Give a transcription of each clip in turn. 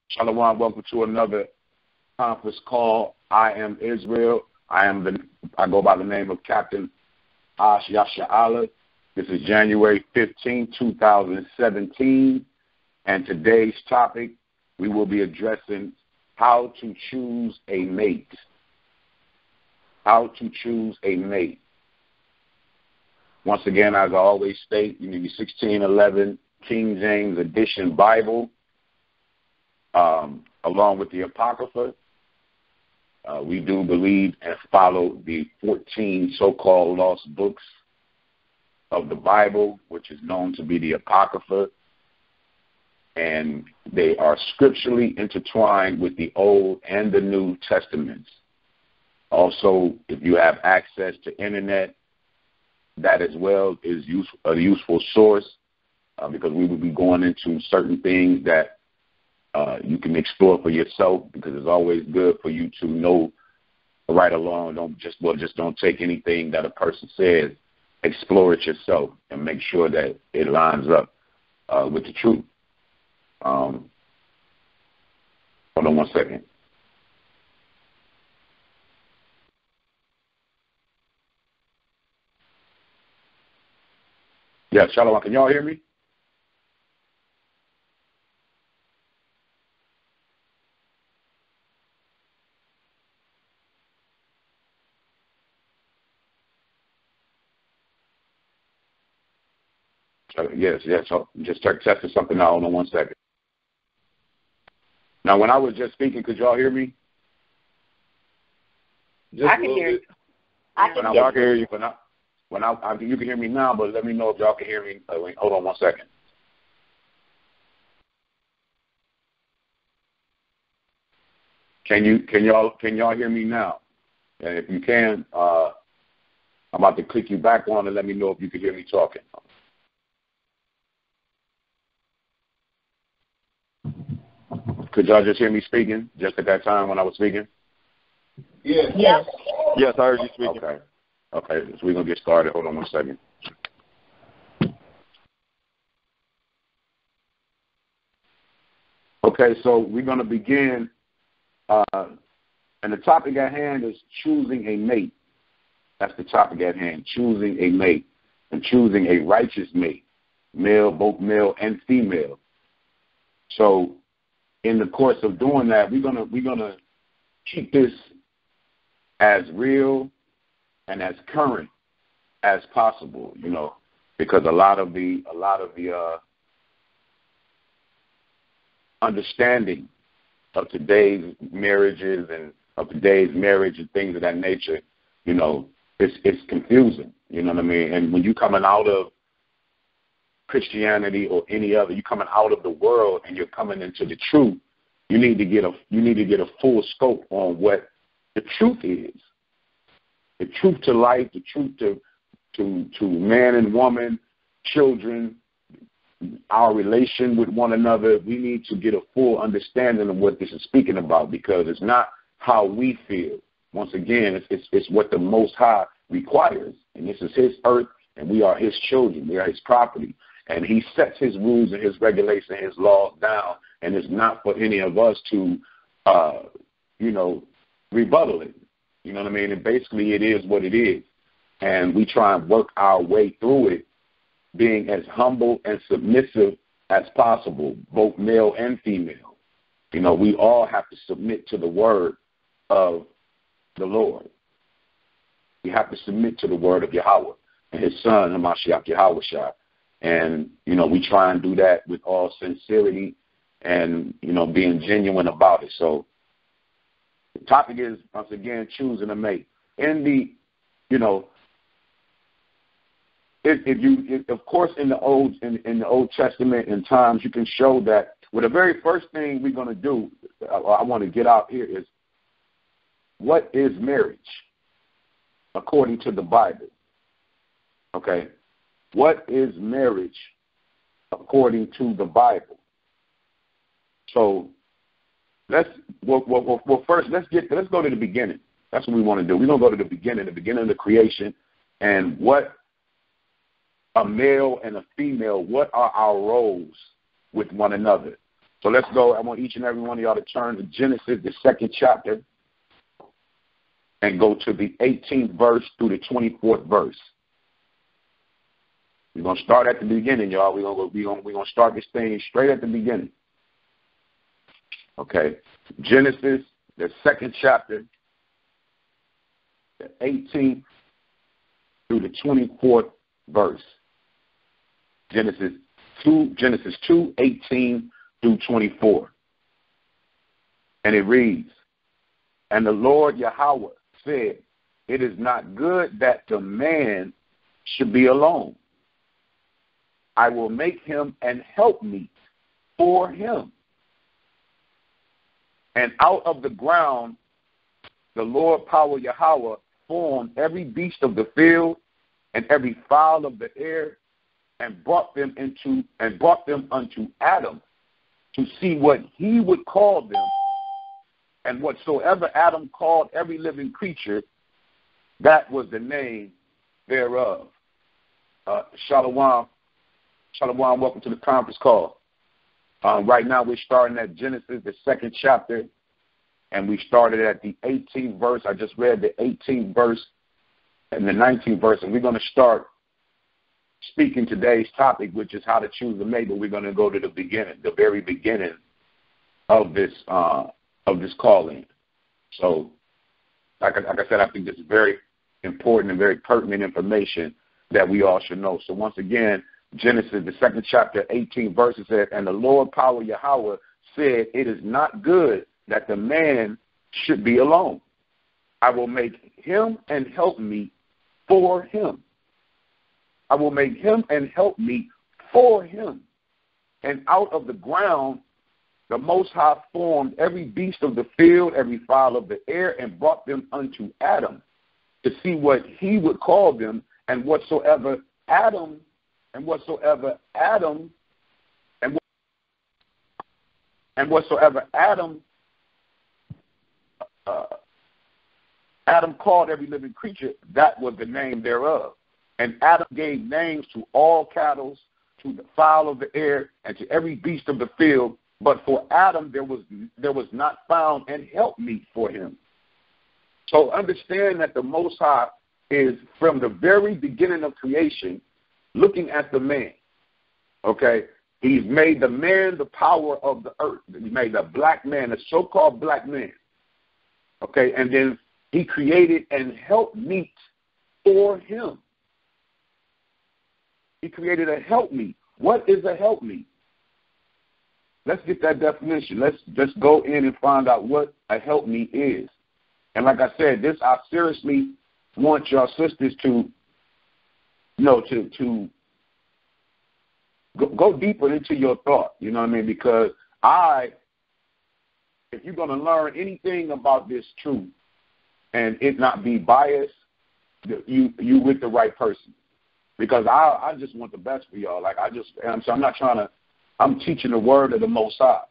Shalom, welcome to another conference call. I am Israel. I go by the name of Captain Ash Yasha'Allah. This is January 15, 2017, and today's topic, we will be addressing how to choose a mate. How to choose a mate. Once again, as I always state, you need the 1611 King James Edition Bible, along with the Apocrypha. We do believe and follow the 14 so-called lost books of the Bible, which is known to be the Apocrypha, and they are scripturally intertwined with the Old and the New Testaments. Also, if you have access to internet, that as well is a useful source because we will be going into certain things that you can explore for yourself, because it's always good for you to know right along. Don't take anything that a person says. Explore it yourself and make sure that it lines up with the truth. Hold on one second. Yeah, Shalom, can y'all hear me? Yes. So just testing something out. Hold on one second. Now, when I was just speaking, could y'all hear me? I can hear you. I can hear you, but not. You can hear me now, but let me know if y'all can hear me. Hold on one second. Can y'all hear me now? And if you can, I'm about to click you back on and let me know if you can hear me talking. Could y'all just hear me speaking just at that time when I was speaking? Yes. Yes, I heard you speaking. Okay, so we're going to get started. Hold on one second. Okay, so we're going to begin, and the topic at hand is choosing a mate. That's the topic at hand, choosing a mate, and choosing a righteous mate, both male and female. So in the course of doing that, we're gonna keep this as real and as current as possible, because a lot of the understanding of today's marriages and of today's marriage and things of that nature, it's confusing. You know what I mean? And when you coming out of Christianity or any other, you're coming out of the world and you're coming into the truth, you need to get a full scope on what the truth is. The truth to life, the truth to man and woman, children, our relation with one another. We need to get a full understanding of what this is speaking about, because it's not how we feel. Once again, it's what the Most High requires. And this is His earth, and we are His children. We are His property. And He sets His rules and His regulations and His laws down, and it's not for any of us to, rebuttal it. You know what I mean? And basically it is what it is. And we try and work our way through it, being as humble and submissive as possible, both male and female. We all have to submit to the word of the Lord. We have to submit to the word of Yahweh and His Son, Hamashiach Yahushua. And, we try and do that with all sincerity and, being genuine about it. So the topic is, once again, choosing a mate. In the, of course, in the Old Testament in times, you can show that. Well, the very first thing we're going to do, I want to get out here, is what is marriage according to the Bible? Okay, what is marriage according to the Bible? So first let's go to the beginning. That's what we want to do. We're gonna go to the beginning of the creation, and what a male and a female, what are our roles with one another? So let's go. I want each and every one of y'all to turn to Genesis, the 2nd chapter, and go to the 18th verse through the 24th verse. We're going to start at the beginning, y'all. We're going to start this thing straight at the beginning. Okay. Genesis, the 2nd chapter, the 18th through the 24th verse. Genesis 2, 18 through 24. And it reads, "And the Lord Yahweh said, it is not good that the man should be alone. I will make him an helpmeet for him. And out of the ground the Lord power Yahweh formed every beast of the field and every fowl of the air, and brought them unto Adam to see what he would call them. And whatsoever Adam called every living creature, that was the name thereof." Shalom, welcome to the conference call. Right now we're starting at Genesis, the 2nd chapter, and we started at the 18th verse. I just read the 18th verse and the 19th verse, and we're going to start speaking today's topic, which is how to choose a mate. But we're going to go to the beginning, the very beginning of this calling. So, like I said, I think this is very important and very pertinent information that we all should know. So once again, Genesis, the 2nd chapter, 18 verses says, "And the Lord power Yahweh said, it is not good that the man should be alone. I will make him an helpmeet for him. I will make him an helpmeet for him. And out of the ground the Most High formed every beast of the field, every fowl of the air, and brought them unto Adam to see what he would call them. And whatsoever Adam called every living creature, that was the name thereof. And Adam gave names to all cattle, to the fowl of the air, and to every beast of the field. But for Adam there was not found an helpmeet for him." So understand that the Most High is, from the very beginning of creation, looking at the man. Okay? He's made the man the power of the earth. He made the black man, the so-called black man. Okay? And then he created an helpmeet for him. He created a helpmeet. What is a helpmeet? Let's get that definition. Let's just go in and find out what a helpmeet is. And like I said, I seriously want your sisters to go deeper into your thought. You know what I mean? Because if you're going to learn anything about this truth and it not be biased, you with the right person. Because I just want the best for y'all. I'm teaching the word of the Most High.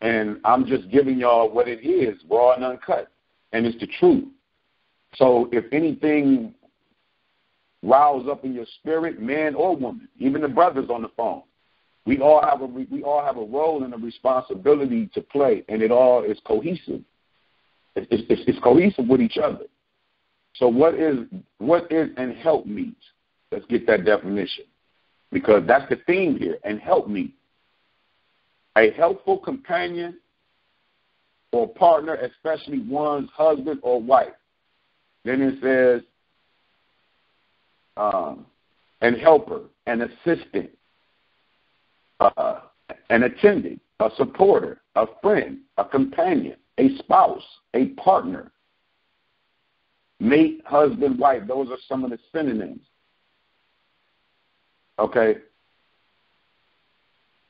And I'm just giving y'all what it is, raw and uncut. And it's the truth. So if anything riles up in your spirit, man or woman, even the brothers on the phone, we all have a role and a responsibility to play, and it all is cohesive. It's cohesive with each other. So what is an helpmeet? Let's get that definition, because that's the theme here. And helpmeet, a helpful companion or partner, especially one's husband or wife. Then it says an helper, an assistant, an attendant, a supporter, a friend, a companion, a spouse, a partner, mate, husband, wife. Those are some of the synonyms. Okay?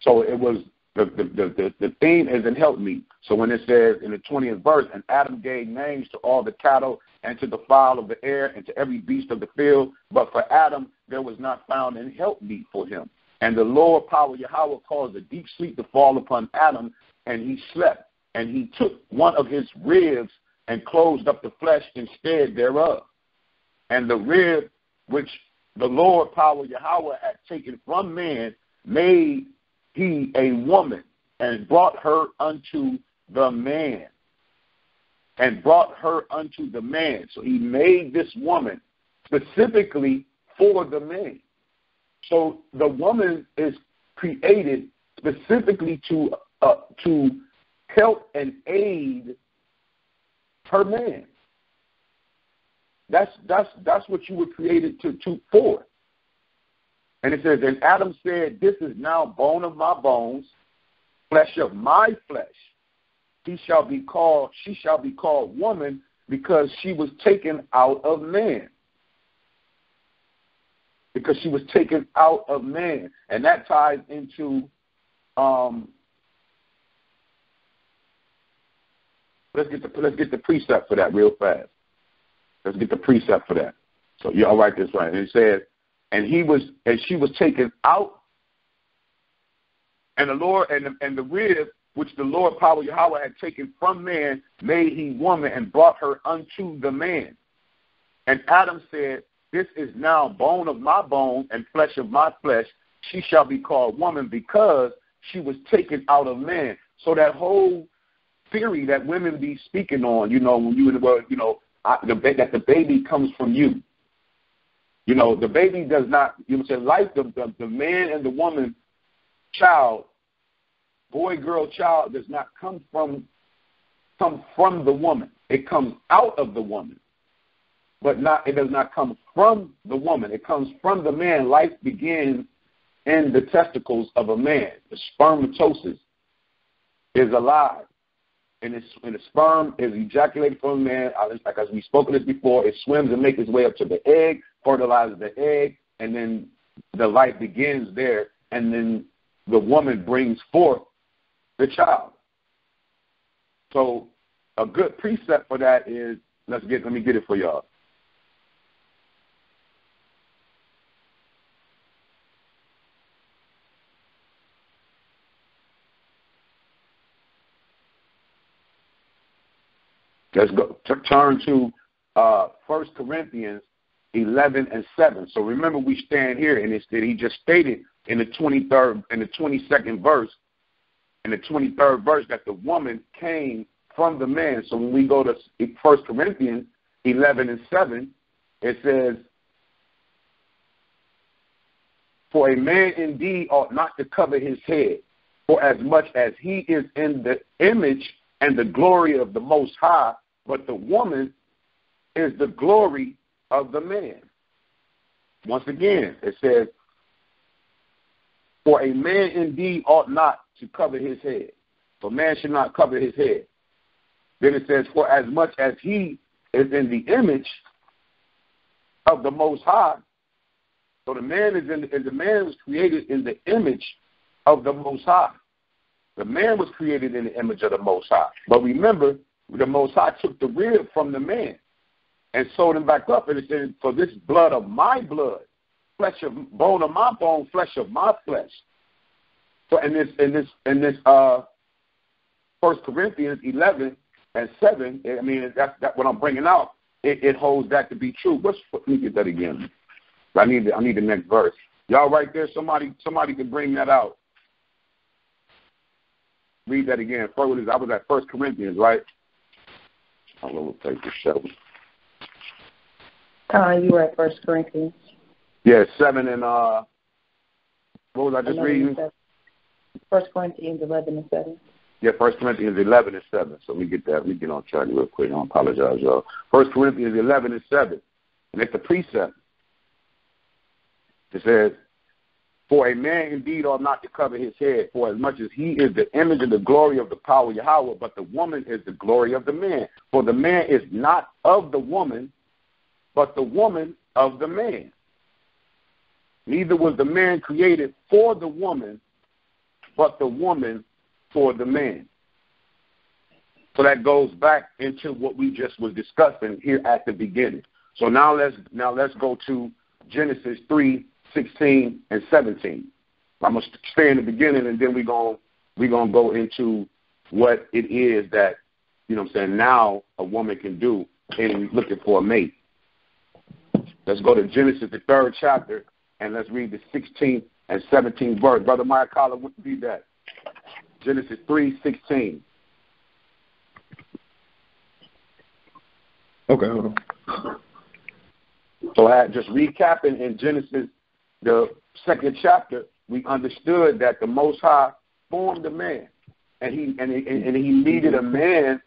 So it was the theme is an helpmeet. So when it says in the 20th verse, "And Adam gave names to all the cattle and to the fowl of the air and to every beast of the field, but for Adam there was not found an helpmeet for him. And the Lord power Yahweh caused a deep sleep to fall upon Adam, and he slept. And he took one of his ribs and closed up the flesh instead thereof. And the rib which the Lord power Yahweh had taken from man made he a woman and brought her unto the man. And brought her unto the man. So he made this woman specifically for the man. So the woman is created specifically to help and aid her man. That's what you were created for. And it says, and Adam said, this is now bone of my bones, flesh of my flesh. She shall be called woman, because she was taken out of man. Because she was taken out of man. And that ties into let's get the precept for that real fast. Let's get the precept for that. So y'all write this right. And it says, and she was taken out, and the Lord and the rib which the Lord power Yahweh had taken from man, made he woman and brought her unto the man. And Adam said, this is now bone of my bone and flesh of my flesh. She shall be called woman, because she was taken out of man. So that whole theory that women be speaking on, when you in the world, that the baby comes from you. The baby does not, life, the man and the woman child, boy, girl, child does not come from the woman. It comes out of the woman, but it does not come from the woman. It comes from the man. Life begins in the testicles of a man. The spermatosis is alive, and the sperm is ejaculated from a man. Like as we spoke of this before, it swims and makes its way up to the egg, fertilizes the egg, and then the life begins there, and then the woman brings forth the child. So a good precept for that is, let me get it for y'all. Let's go. Turn to 1 Corinthians 11 and 7. So remember, we stand here, and he just stated in the 22nd verse, that the woman came from the man. So when we go to 1 Corinthians 11 and 7, it says, for a man indeed ought not to cover his head, for as much as he is in the image and the glory of the Most High, but the woman is the glory of the man. Once again, it says, for a man indeed ought not to cover his head. So man should not cover his head. Then it says, for as much as he is in the image of the Most High. So the man was created in the image of the Most High. The man was created in the image of the Most High. But remember, the Most High took the rib from the man and sewed him back up. And it said, for this blood of my blood, bone of my bone, flesh of my flesh. So in this 1 Corinthians 11 and 7, I mean, that's what I'm bringing out. It holds that to be true. Let me get that again. I need the next verse. Y'all right there. Somebody can bring that out. Read that again. I was at 1 Corinthians, right? I don't know what take the show. You were at 1 Corinthians. Yeah, 7 and what was I just reading? 1 Corinthians 11 and 7. Yeah, 1 Corinthians 11 and 7. So we get that. Let me get on track real quick. I apologize, y'all. 1 Corinthians 11 and 7. And it's the precept. It says, for a man indeed ought not to cover his head, for as much as he is the image and the glory of the power of Yahweh, but the woman is the glory of the man. For the man is not of the woman, but the woman of the man. Neither was the man created for the woman, but the woman for the man. So that goes back into what we just was discussing here at the beginning. So now let's go to Genesis 3:16 and 17. I'm gonna stay in the beginning, and then we're gonna go into what it is that, now a woman can do in looking for a mate. Let's go to Genesis, the 3rd chapter, and let's read the 16th and 17th verse. Brother Maya Kala, read that. Genesis 3:16. Okay, hold on. So just recapping in Genesis, the 2nd chapter, we understood that the Most High formed a man, and he needed a man.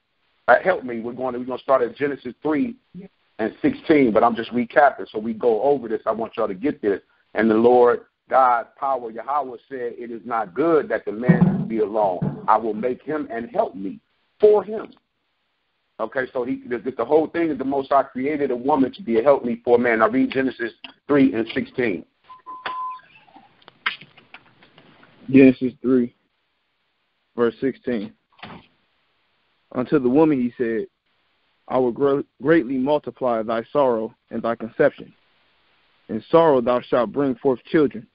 Help me. We're going to start at Genesis 3:16, but I'm just recapping. So we go over this. I want y'all to get this. And the Lord God, power, Yahweh said, it is not good that the man be alone. I will make him and help me for him. Okay, so the whole thing is the Most High created a woman to be a helpmeet for a man. Now read Genesis 3:16. Genesis 3, verse 16. Unto the woman he said, I will greatly multiply thy sorrow and thy conception. In sorrow thou shalt bring forth children,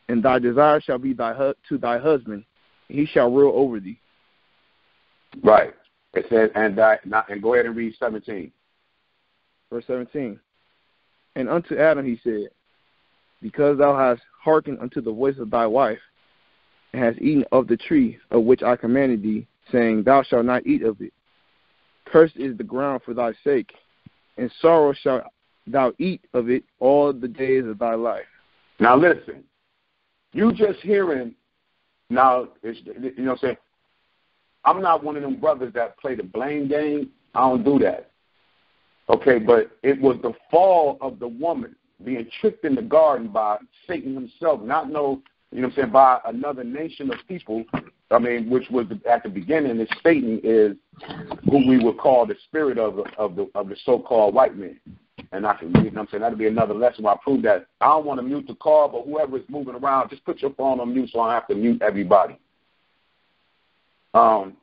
and thy desire shall be to thy husband, and he shall rule over thee. Right. It says, and go ahead and read 17. Verse 17. And unto Adam he said, because thou hast hearkened unto the voice of thy wife, and hast eaten of the tree of which I commanded thee, saying, thou shalt not eat of it. Cursed is the ground for thy sake, and sorrow shalt thou eat of it all the days of thy life. Now listen, you just hearing, now, you know what I'm saying, I'm not one of them brothers that play the blame game. I don't do that. Okay, but it was the fall of the woman being tricked in the garden by Satan himself, not by another nation of people, which was at the beginning, is Satan is who we would call the spirit of the so-called white man. And I can read, that'll be another lesson where I prove that. I don't want to mute the call, but whoever is moving around, just put your phone on mute so I don't have to mute everybody. So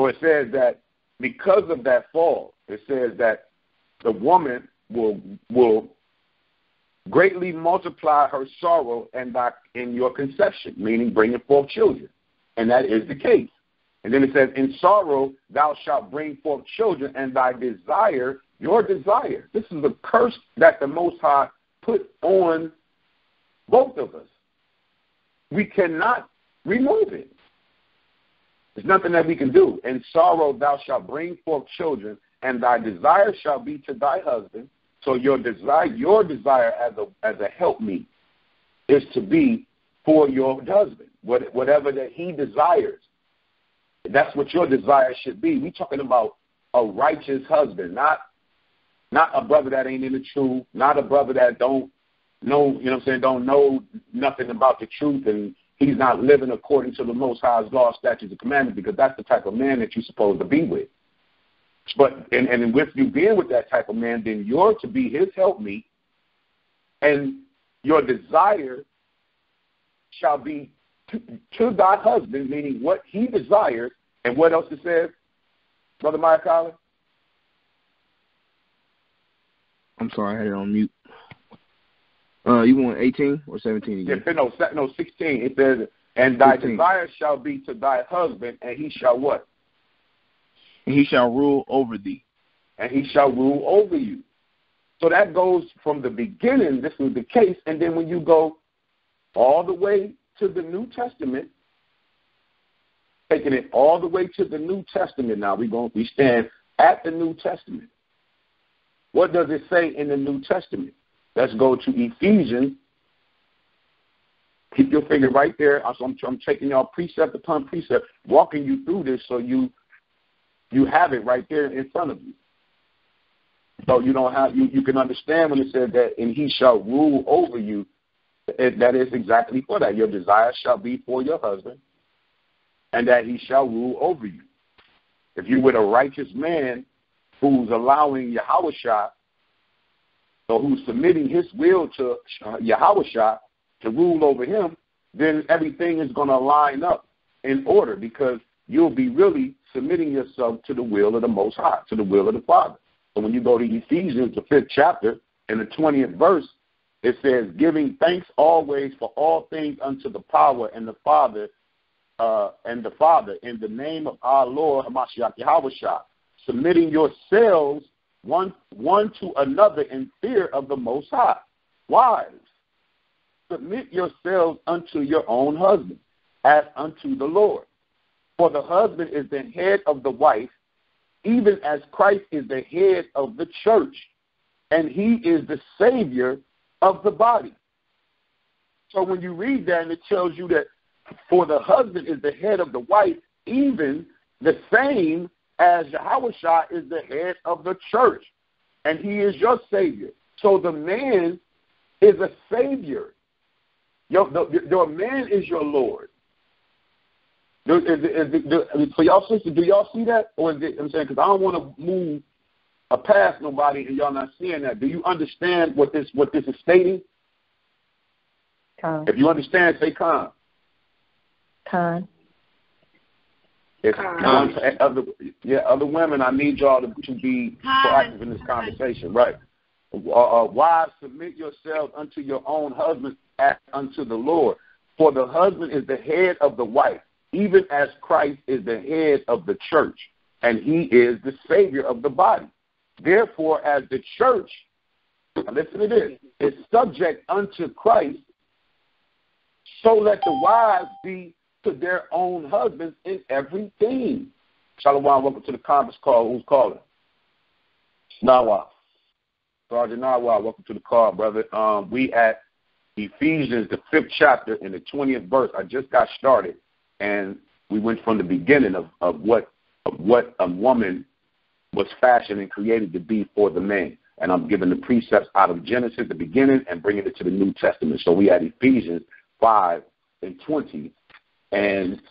it says that because of that fall, it says that the woman will greatly multiply her sorrow in your conception, meaning bringing forth children. And that is the case. And then it says, in sorrow thou shalt bring forth children, and thy desire, your desire. This is a curse that the Most High put on both of us. We cannot remove it. There's nothing that we can do. In sorrow thou shalt bring forth children, and thy desire shall be to thy husband. So your desire as a helpmeet is to be for your husband, whatever that he desires. That's what your desire should be. We're talking about a righteous husband, not a brother that ain't in the truth, not a brother that don't know, don't know nothing about the truth, and he's not living according to the Most High's law, statutes, and commandments, because that's the type of man that you're supposed to be with. But and with you being with that type of man, then you're to be his helpmeet, and your desire shall be to thy husband, meaning what he desires. And what else it says, Brother Maya Collins? I'm sorry, I had it on mute. You want 18 or 17 again? Yeah, no, 16. It says, and thy 16. desire shall be to thy husband, and he shall what? And he shall rule over thee. And he shall rule over you. So that goes from the beginning, this was the case, and then when you go all the way to the New Testament, taking it all the way to the New Testament now, we stand at the New Testament. What does it say in the New Testament? Let's go to Ephesians. Keep your finger right there. I'm taking y'all precept upon precept, walking you through this so you have it right there in front of you. So you can understand when it says that, and he shall rule over you. That is exactly for that. Your desire shall be for your husband, and that he shall rule over you. If you're with a righteous man who's allowing Yahushua, or who's submitting his will to Yahushua to rule over him, then everything is going to line up in order, because you'll be really submitting yourself to the will of the Most High, to the will of the Father. So when you go to Ephesians, the 5th chapter, in the 20th verse, it says, giving thanks always for all things unto the power and the Father, in the name of our Lord Hamashiach Yahushua, submitting yourselves one to another in fear of the Most High. Wives, submit yourselves unto your own husband, as unto the Lord. For the husband is the head of the wife, even as Christ is the head of the church, and he is the Savior of the body. So when you read that, and it tells you that for the husband is the head of the wife, even the same as Yahushua is the head of the church, and he is your Savior. So the man is a Savior. Your man is your Lord. For y'all sisters, do y'all see that? Or is it, I'm saying, because I don't want to move past nobody and y'all not seeing that. Do you understand what this is stating? Con. If you understand, say con. Con. Other women, I need y'all to be proactive in this conversation, right? Wives, submit yourselves unto your own husbands as unto the Lord. For the husband is the head of the wife, even as Christ is the head of the church, and he is the Savior of the body. Therefore, as the church, listen to this, is subject unto Christ, so let the wives be to their own husbands in everything. Shalom, welcome to the conference call. Who's calling? Nawa. Sergeant Nawa, welcome to the call, brother. We at Ephesians, the 5th chapter, in the 20th verse. I just got started, and we went from the beginning of what a woman was fashioned and created to be for the man. And I'm giving the precepts out of Genesis, the beginning, and bringing it to the New Testament. So we had Ephesians 5 and 20, and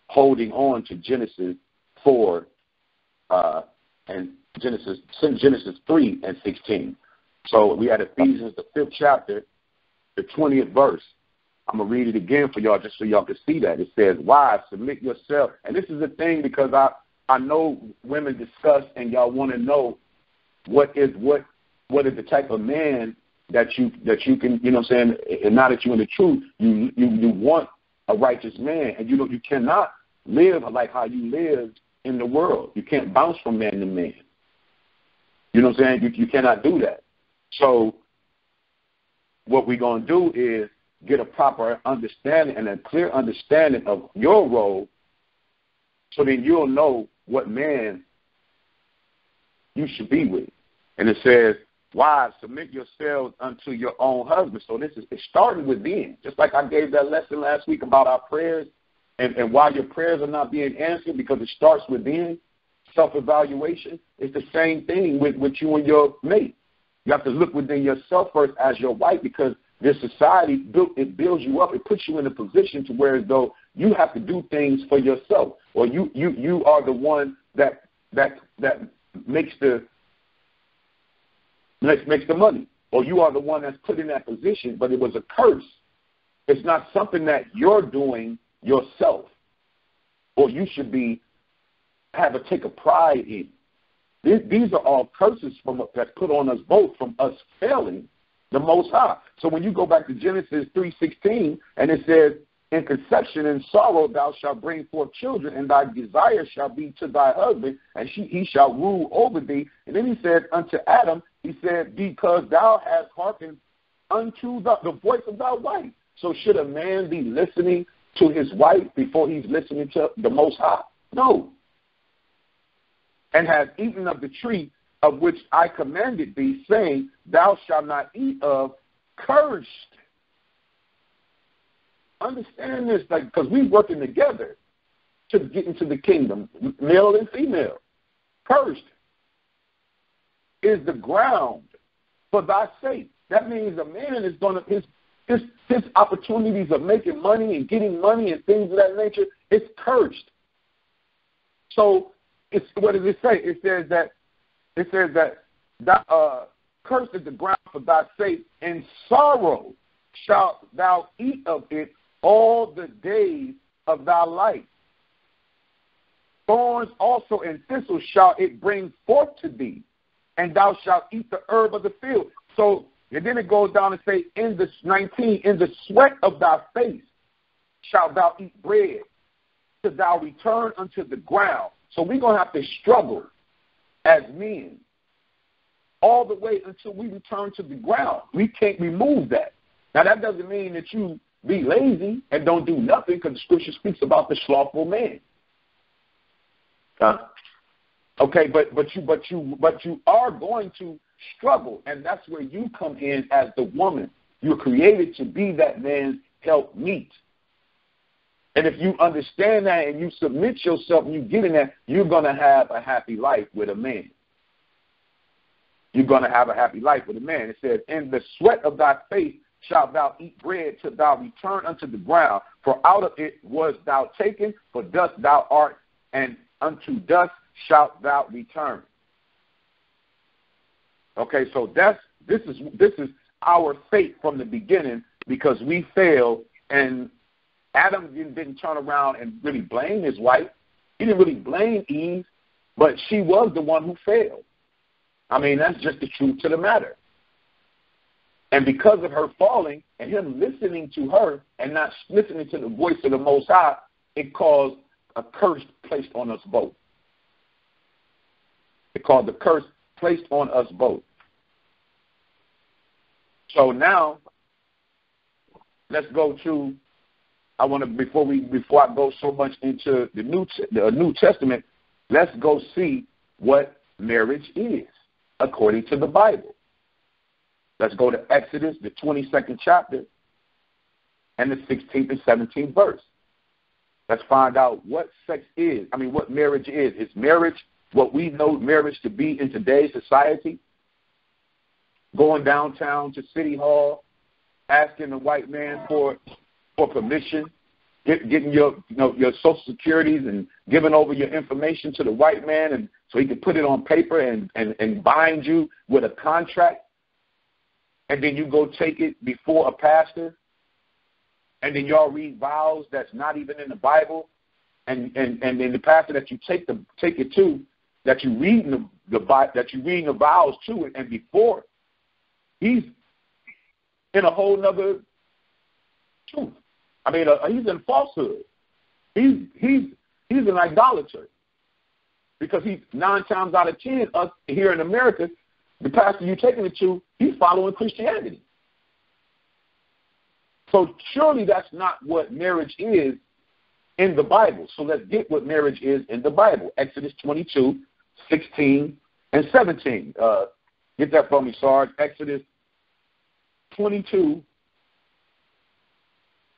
holding on to Genesis 4 and Genesis 3 and 16. So we had Ephesians, the 5th chapter, the 20th verse. I'm going to read it again for y'all just so y'all can see that. It says, wives, submit yourself. And this is the thing, because I know women discuss and y'all want to know what is the type of man that you can, you know what I'm saying, and now that you're in the truth, you want a righteous man, and you cannot live like how you lived in the world. You can't bounce from man to man. You know what I'm saying? You cannot do that. So what we're going to do is get a proper understanding and a clear understanding of your role, so then you'll know what man you should be with. And it says, wives, submit yourselves unto your own husbands. So it's starting within. Just like I gave that lesson last week about our prayers and why your prayers are not being answered, because it starts within, self-evaluation. It's the same thing with you and your mate. You have to look within yourself first as your wife, because this society, it builds you up. It puts you in a position to where as though you have to do things for yourself, or you are the one that makes the money, or you are the one that's put in that position, but it was a curse. It's not something that you're doing yourself, or you should take a pride in. These are all curses that's put on us both from us failing the Most High. So when you go back to Genesis 3:16, and it says, in conception and sorrow thou shalt bring forth children, and thy desire shall be to thy husband, and he shall rule over thee. And then he said unto Adam, he said, because thou hast hearkened unto the voice of thy wife. So should a man be listening to his wife before he's listening to the Most High? No. And has eaten of the tree of which I commanded thee, saying, thou shalt not eat of, cursed. Understand this, because we're working together to get into the kingdom, male and female. Cursed is the ground for thy sake. That means a man is going to, his opportunities of making money and getting money and things of that nature, it's cursed. So what does it say? It says that cursed is the ground for thy sake, and sorrow shalt thou eat of it all the days of thy life. Thorns also and thistles shall it bring forth to thee, and thou shalt eat the herb of the field. So, and then it goes down and say, in the 19, in the sweat of thy face shalt thou eat bread, till thou return unto the ground. So we're going to have to struggle as men all the way until we return to the ground. We can't remove that. Now, that doesn't mean that you be lazy and don't do nothing, because the scripture speaks about the slothful man. Okay, but you are going to struggle, and that's where you come in as the woman. You're created to be that man's helpmeet. And if you understand that and you submit yourself and you get in that, you're going to have a happy life with a man. You're going to have a happy life with a man. It says, in the sweat of thy face shalt thou eat bread till thou return unto the ground, for out of it was thou taken, for dust thou art, and unto dust shalt thou return. Okay, so this is our fate from the beginning, because we failed, and Adam didn't turn around and really blame his wife. He didn't really blame Eve, but she was the one who failed. I mean, that's just the truth to the matter. And because of her falling and him listening to her and not listening to the voice of the Most High, it caused a curse placed on us both. It caused a curse placed on us both. So now, let's go to, I want to, before I go so much into the New Testament, let's go see what marriage is according to the Bible. Let's go to Exodus, the 22nd chapter, and the 16th and 17th verse. Let's find out what what marriage is. Is marriage what we know marriage to be in today's society? Going downtown to City Hall, asking the white man for permission, getting your Social Securities and giving over your information to the white man, and so he can put it on paper and bind you with a contract, and then you go take it before a pastor, and then y'all read vows that's not even in the Bible, and then the pastor that you take it to, that you read the vows to it, and before he's in a whole nother truth. I mean, he's in falsehood. He's an idolater, because he's 9 times out of 10 us here in America, the pastor you're taking it to, he's following Christianity. So surely that's not what marriage is in the Bible. So let's get what marriage is in the Bible. Exodus 22, 16, and 17. Get that for me, Sarge. Exodus 22,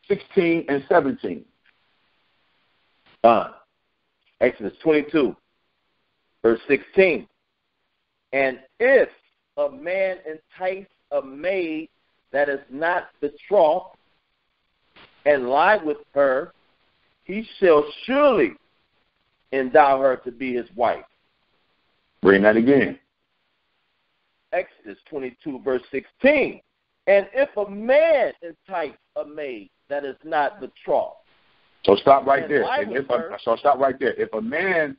16, and 17. Exodus 22, verse 16. And if a man entice a maid that is not betrothed and lie with her, he shall surely endow her to be his wife. Bring that again. Exodus 22, verse 16. And if a man entice a maid that is not betrothed. So stop right there. Stop right there. If a man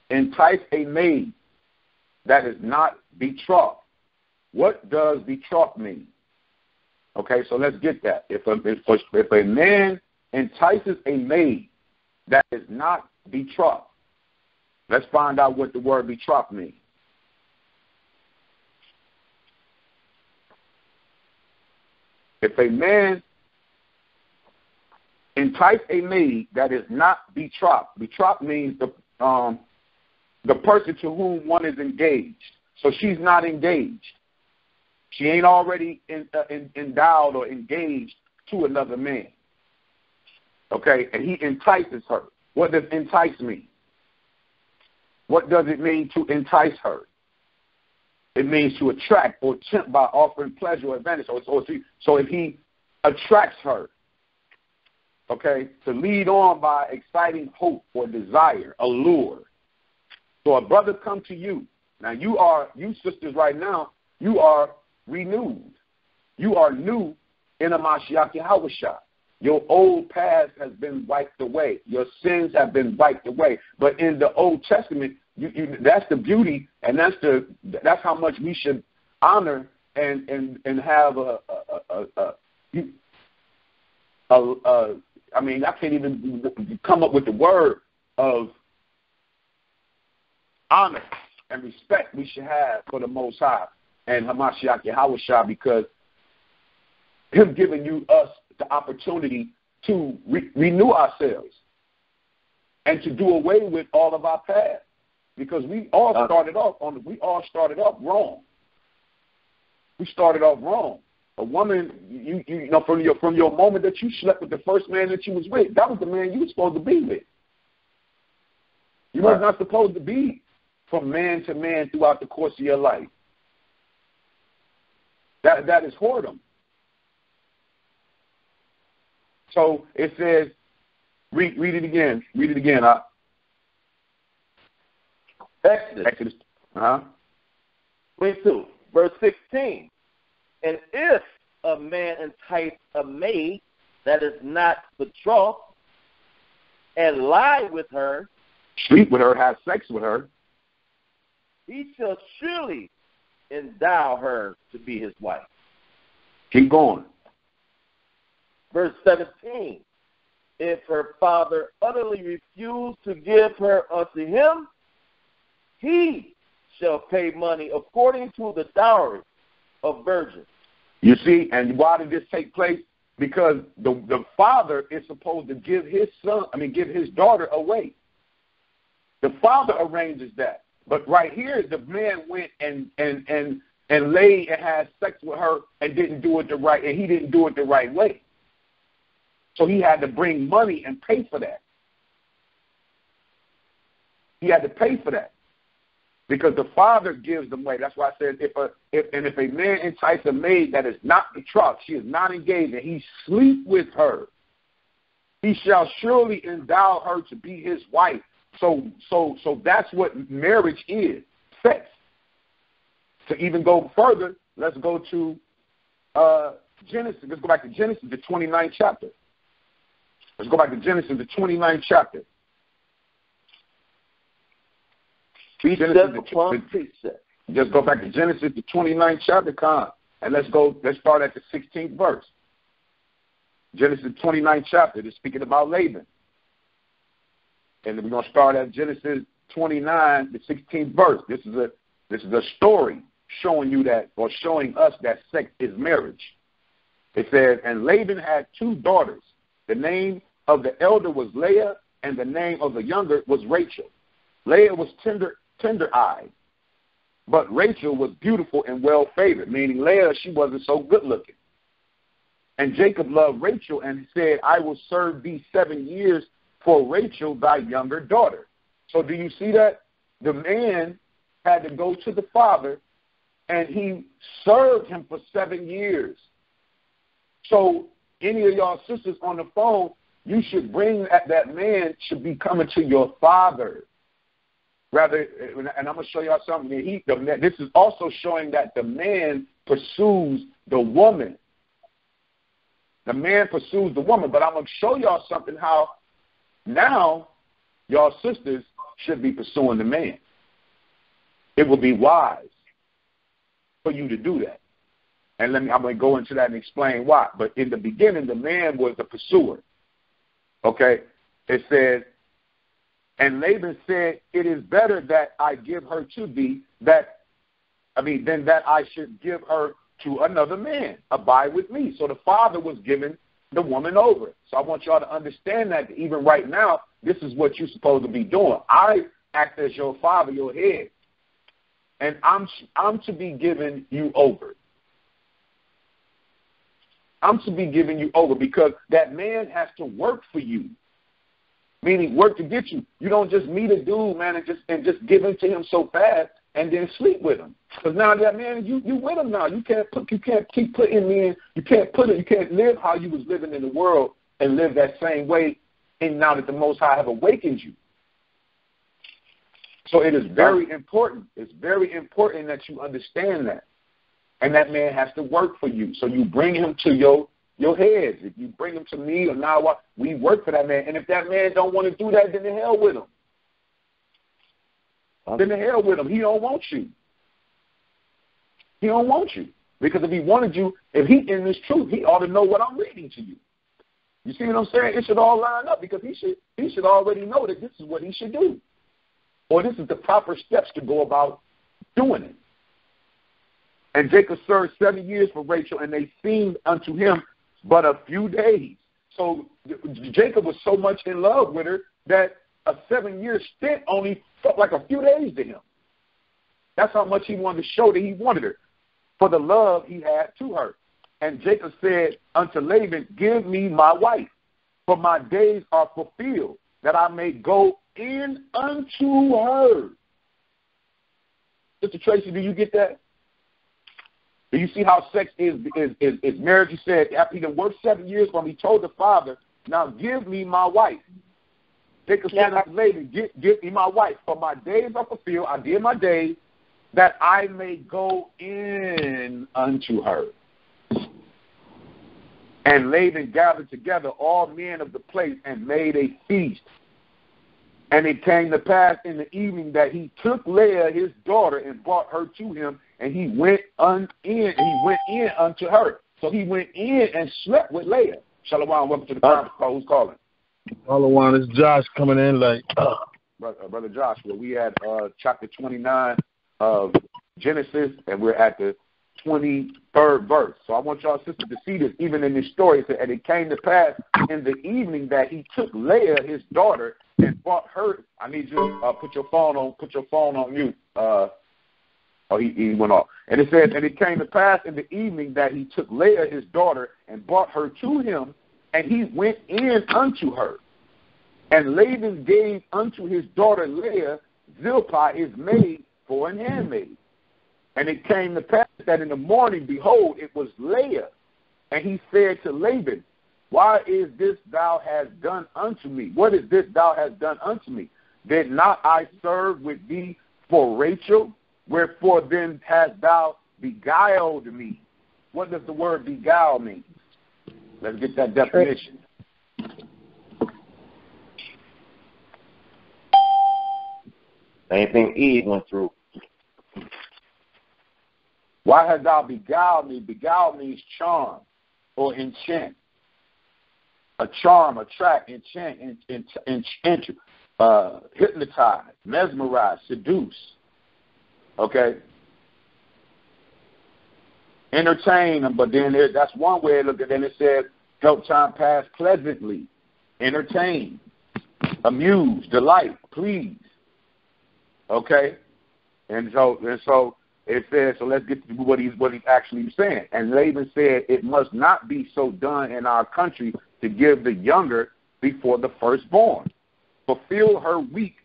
entice a maid that is not betrothed, what does betrothed mean? Okay, so let's get that. If a man entices a maid that is not betrothed, let's find out what the word betrothed means. If a man entice a maid that is not betrothed means the person to whom one is engaged. So she's not engaged. She ain't already endowed or engaged to another man. Okay, and he entices her. What does entice mean? What does it mean to entice her? It means to attract or tempt by offering pleasure or advantage. So if he attracts her, okay, to lead on by exciting hope or desire, allure. So a brother come to you. Now you sisters right now, you are renewed. You are new in a Mashiach Yahushua. Your old past has been wiped away. Your sins have been wiped away. But in the Old Testament, that's the beauty, and that's how much we should honor and have I mean, I can't even come up with the word of honor and respect we should have for the Most High and Hamashiach Yahushua, because him giving us the opportunity to renew ourselves and to do away with all of our past, because we all started off wrong. We started off wrong. A woman, you know, from your moment that you slept with the first man that you was with, that was the man you were supposed to be with. You were not supposed to be from man to man throughout the course of your life. That is whoredom. So it says, read it again. Read it again. Exodus 22, verse 16. And if a man entice a maid that is not betrothed and lie with her, sleep with her, have sex with her, he shall surely endow her to be his wife. Keep going. Verse 17. If her father utterly refuse to give her unto him, he shall pay money according to the dowry of virgins. You see, and why did this take place? Because the father is supposed to give his daughter away. The father arranges that. But right here, the man went and laid and had sex with her and he didn't do it the right way. So he had to bring money and pay for that. He had to pay for that because the father gives them away. That's why I said if a man entice a maid that is not betrothed, she is not engaged, and he sleep with her, he shall surely endow her to be his wife. So that's what marriage is, sex. To even go further, let's go to Genesis. Let's go back to Genesis, the 29th chapter. Let's go back to Genesis, the 29th chapter. Just go back to Genesis, the 29th chapter, and let's start at the 16th verse. Genesis 29th chapter, it's speaking about Laban. And we're going to start at Genesis 29, the 16th verse. This is a story showing you that, or showing us that sex is marriage. It says, and Laban had 2 daughters. The name of the elder was Leah, and the name of the younger was Rachel. Leah was tender-eyed, but Rachel was beautiful and well-favored, meaning Leah, she wasn't so good-looking. And Jacob loved Rachel and said, I will serve thee 7 years for Rachel, thy younger daughter. So do you see that? The man had to go to the father, and he served him for 7 years. So any of y'all sisters on the phone, you should bring that man should be coming to your father. Rather, and I'm going to show y'all something. This is also showing that the man pursues the woman. The man pursues the woman. But I'm going to show y'all something how now y'all sisters should be pursuing the man. It will be wise for you to do that. And I'm going to go into that and explain why. But in the beginning, the man was the pursuer. Okay? It says, and Laban said, it is better that I give her to thee than that I should give her to another man. Abide with me. So the father was giving the woman over. So I want y'all to understand that even right now, this is what you're supposed to be doing. I act as your father, your head. And I'm to be giving you over. I'm to be giving you over because that man has to work for you. Meaning work to get you. You don't just meet a dude, man, and just give in to him so fast and then sleep with him. Because now that man, you with him now. You can't keep putting me in. You can't live how you was living in the world and live that same way. And now that the Most High have awakened you. So it is very important. It's very important that you understand that. And that man has to work for you. So you bring him to your heads. If you bring him to me or now, we work for that man. And if that man don't want to do that, then the hell with him. Then the hell with him. He don't want you. He don't want you. Because if he wanted you, if he in this truth, he ought to know what I'm reading to you. You see what I'm saying? It should all line up because he should already know that this is what he should do. Or this is the proper steps to go about doing it. And Jacob served 7 years for Rachel, and they seemed unto him but a few days. So Jacob was so much in love with her that a 7-year stint only felt like a few days to him. That's how much he wanted to show that he wanted her, for the love he had to her. And Jacob said unto Laban, give me my wife, for my days are fulfilled, that I may go in unto her. Sister Tracy, do you get that? Do you see how sex is marriage? He said after he had worked 7 years for him, he told the father, now give me my wife. Jacob said unto Laban, give me my wife, for my days are fulfilled, I did my days, that I may go in unto her. And Laban gathered together all men of the place and made a feast. And it came to pass in the evening that he took Leah his daughter and brought her to him, and he went in unto her. So he went in and slept with Leah. Shalom, welcome to the conference call. Who's calling? Shalom, it's Josh coming in like Brother Joshua. We at chapter 29 of Genesis, and we're at the 23rd verse. So I want y'all sisters to see this, even in this story. And it came to pass in the evening that he took Leah his daughter and brought her. I need you to put your phone on mute. He went off. And it says, and it came to pass in the evening that he took Leah his daughter and brought her to him, and he went in unto her. And Laban gave unto his daughter Leah Zilpah his maid for an handmaid. And it came to pass that in the morning, behold, it was Leah. And he said to Laban, why is this thou hast done unto me? What is this thou hast done unto me? Did not I serve with thee for Rachel? Wherefore then hast thou beguiled me? What does the word beguile mean? Let's get that definition. Same thing Eve went through. Why hast thou beguiled me? Beguile means charm or enchant. A charm, attract, enchant, hypnotize, mesmerize, seduce. Okay? Entertain, but then that's one way to look at it. Then it says, help time pass pleasantly. Entertain, amuse, delight, please. Okay? And so it says, so let's get to what he's actually saying. And Laban said, it must not be so done in our country to give the younger before the firstborn. Fulfill her week,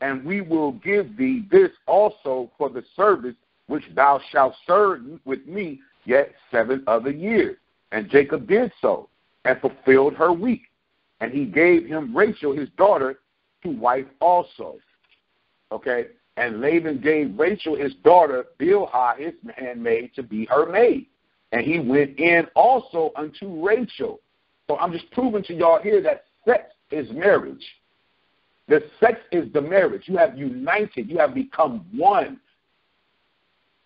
and we will give thee this also for the service which thou shalt serve with me yet 7 other years. And Jacob did so, and fulfilled her week. And he gave him Rachel his daughter to wife also. Okay? And Laban gave Rachel his daughter Bilhah his handmaid to be her maid. And he went in also unto Rachel. So I'm just proving to y'all here that sex is marriage. The sex is the marriage. You have united. You have become one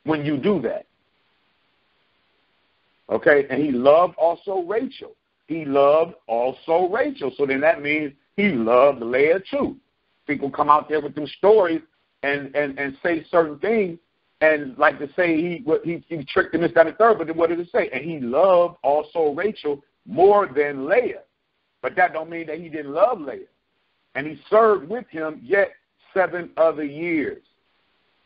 when you do that. Okay? And he loved also Rachel. He loved also Rachel. So then that means he loved Leah too. People come out there with them stories and say certain things and like to say he tricked him this, that, and third, but then what did it say? And he loved also Rachel more than Leah. But that don't mean that he didn't love Leah. And he served with him yet 7 other years.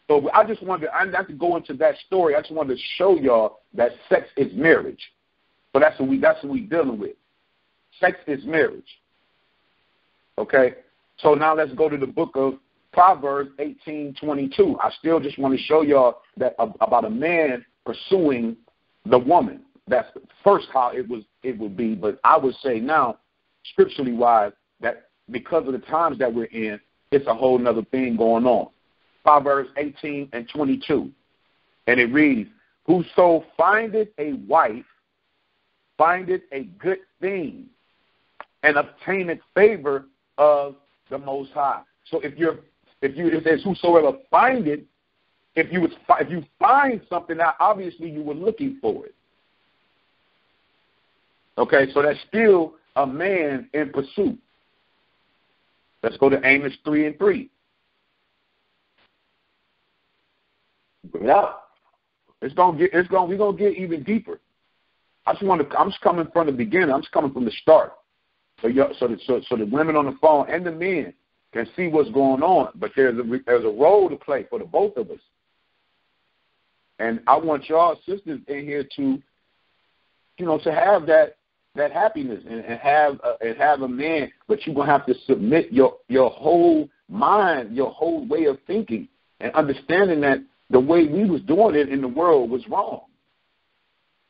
So I just wanted to, not to go into that story. I just wanted to show y'all that sex is marriage. So that's what we dealing with. Sex is marriage. Okay? So now let's go to the book of Proverbs 18:22. I still just want to show y'all that about a man pursuing the woman. That's first how it would be. But I would say now, scripturally wise, that because of the times that we're in, it's a whole nother thing going on. Proverbs 18:22. And it reads, whoso findeth a wife findeth a good thing and obtaineth favor of the Most High. So it says whosoever findeth, if you find something, now obviously you were looking for it. Okay, so that's still a man in pursuit. Let's go to Amos 3:3. Bring it out. We're gonna get even deeper. I'm just coming from the beginning. I'm just coming from the start. So the women on the phone and the men can see what's going on. But there's a role to play for the both of us. And I want y'all sisters in here to, to have that happiness and have a man, but you're gonna have to submit your whole mind, your whole way of thinking, and understanding that the way we was doing it in the world was wrong.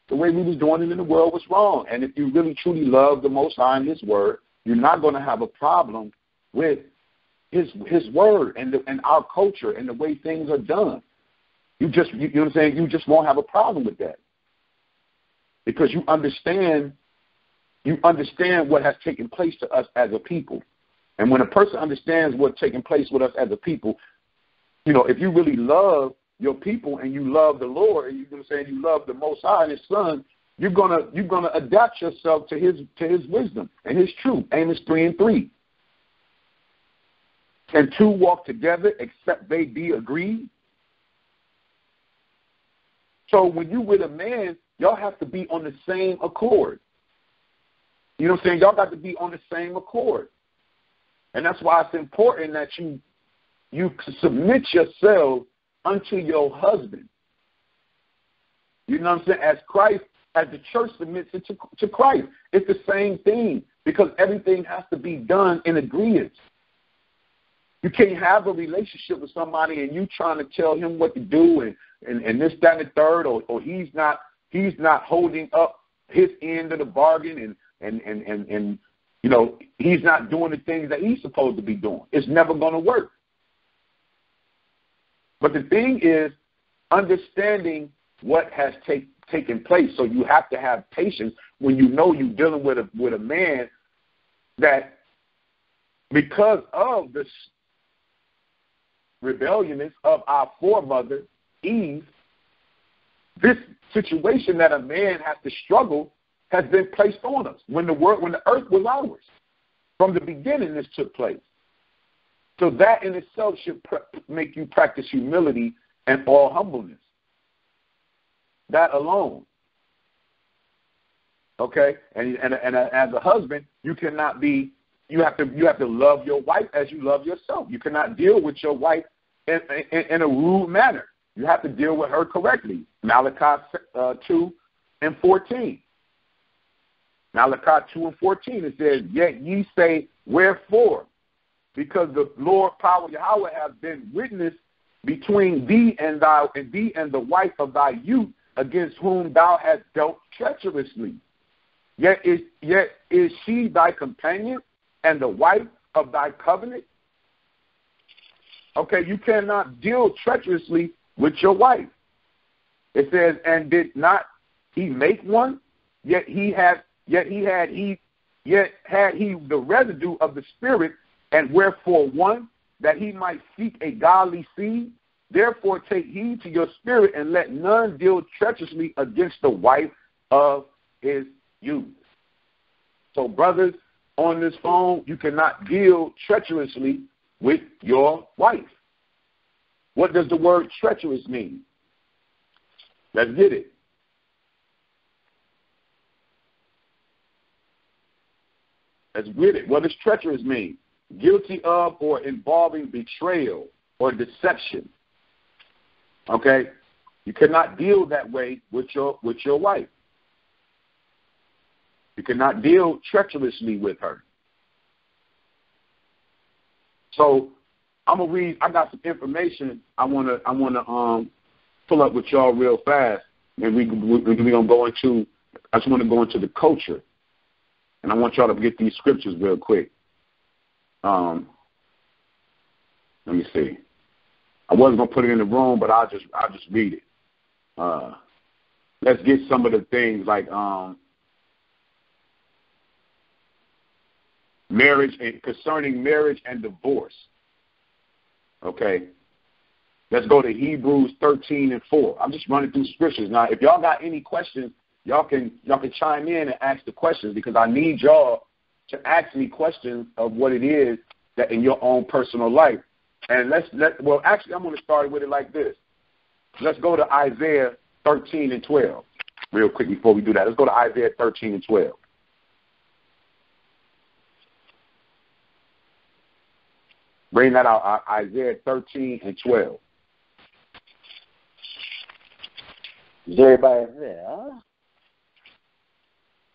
The way we was doing it in the world was wrong. And if you really truly love the Most High and His Word, you're not going to have a problem with His Word and our culture and the way things are done. You know what I'm saying? You just won't have a problem with that because you understand what has taken place to us as a people. And when a person understands what's taking place with us as a people, if you really love your people and you love the Lord, and you love the Most High and His Son, you're gonna adapt yourself to His wisdom and His truth. Amos 3:3. Can two walk together except they be agreed? So when you with a man, y'all have to be on the same accord. You know what I'm saying? Y'all got to be on the same accord. And that's why it's important that you submit yourself unto your husband. You know what I'm saying? As the church submits it to Christ. It's the same thing because everything has to be done in agreement. You can't have a relationship with somebody and you trying to tell him what to do and this, that, and the third, or he's not holding up his end of the bargain and he's not doing the things that he's supposed to be doing. It's never going to work. But the thing is understanding what has taken place. So you have to have patience when you're dealing with a man that because of the rebelliousness of our foremother, Eve, this situation that a man has to struggle has been placed on us when the earth was ours. From the beginning, this took place. So that in itself should make you practice humility and all humbleness. That alone. Okay? And as a husband, you have to love your wife as you love yourself. You cannot deal with your wife in a rude manner. You have to deal with her correctly. Malachi 2:14. Malachi 2:14, it says, "Yet ye say, wherefore? Because the Lord power Yahweh has been witness between thee and the wife of thy youth, against whom thou hast dealt treacherously. Yet is she thy companion and the wife of thy covenant?" Okay, you cannot deal treacherously with your wife. It says, "And did not he make one? Yet had he the residue of the Spirit, and wherefore one, that he might seek a godly seed? Therefore take heed to your spirit, and let none deal treacherously against the wife of his youth." So brothers on this phone, you cannot deal treacherously with your wife. What does the word treacherous mean? Let's get it. Let's get it. What does treacherous mean? Guilty of or involving betrayal or deception. Okay? You cannot deal that way with your wife. You cannot deal treacherously with her. So I'm gonna read. I got some information I wanna pull up with y'all real fast, and we're gonna go into. I just want to go into the culture, and I want y'all to get these scriptures real quick. Let me see. I wasn't gonna put it in the room, but I'll just read it. Let's get some of the things like marriage and concerning marriage and divorce. Okay. Let's go to Hebrews 13:4. I'm just running through scriptures. Now, if y'all got any questions, y'all can chime in and ask the questions, because I need y'all to ask me questions of what it is that in your own personal life. And actually I'm going to start with it like this. Let's go to Isaiah 13:12. real quick before we do that. Let's go to Isaiah 13 and 12. Bring that out, Isaiah 13 and 12. Is everybody there?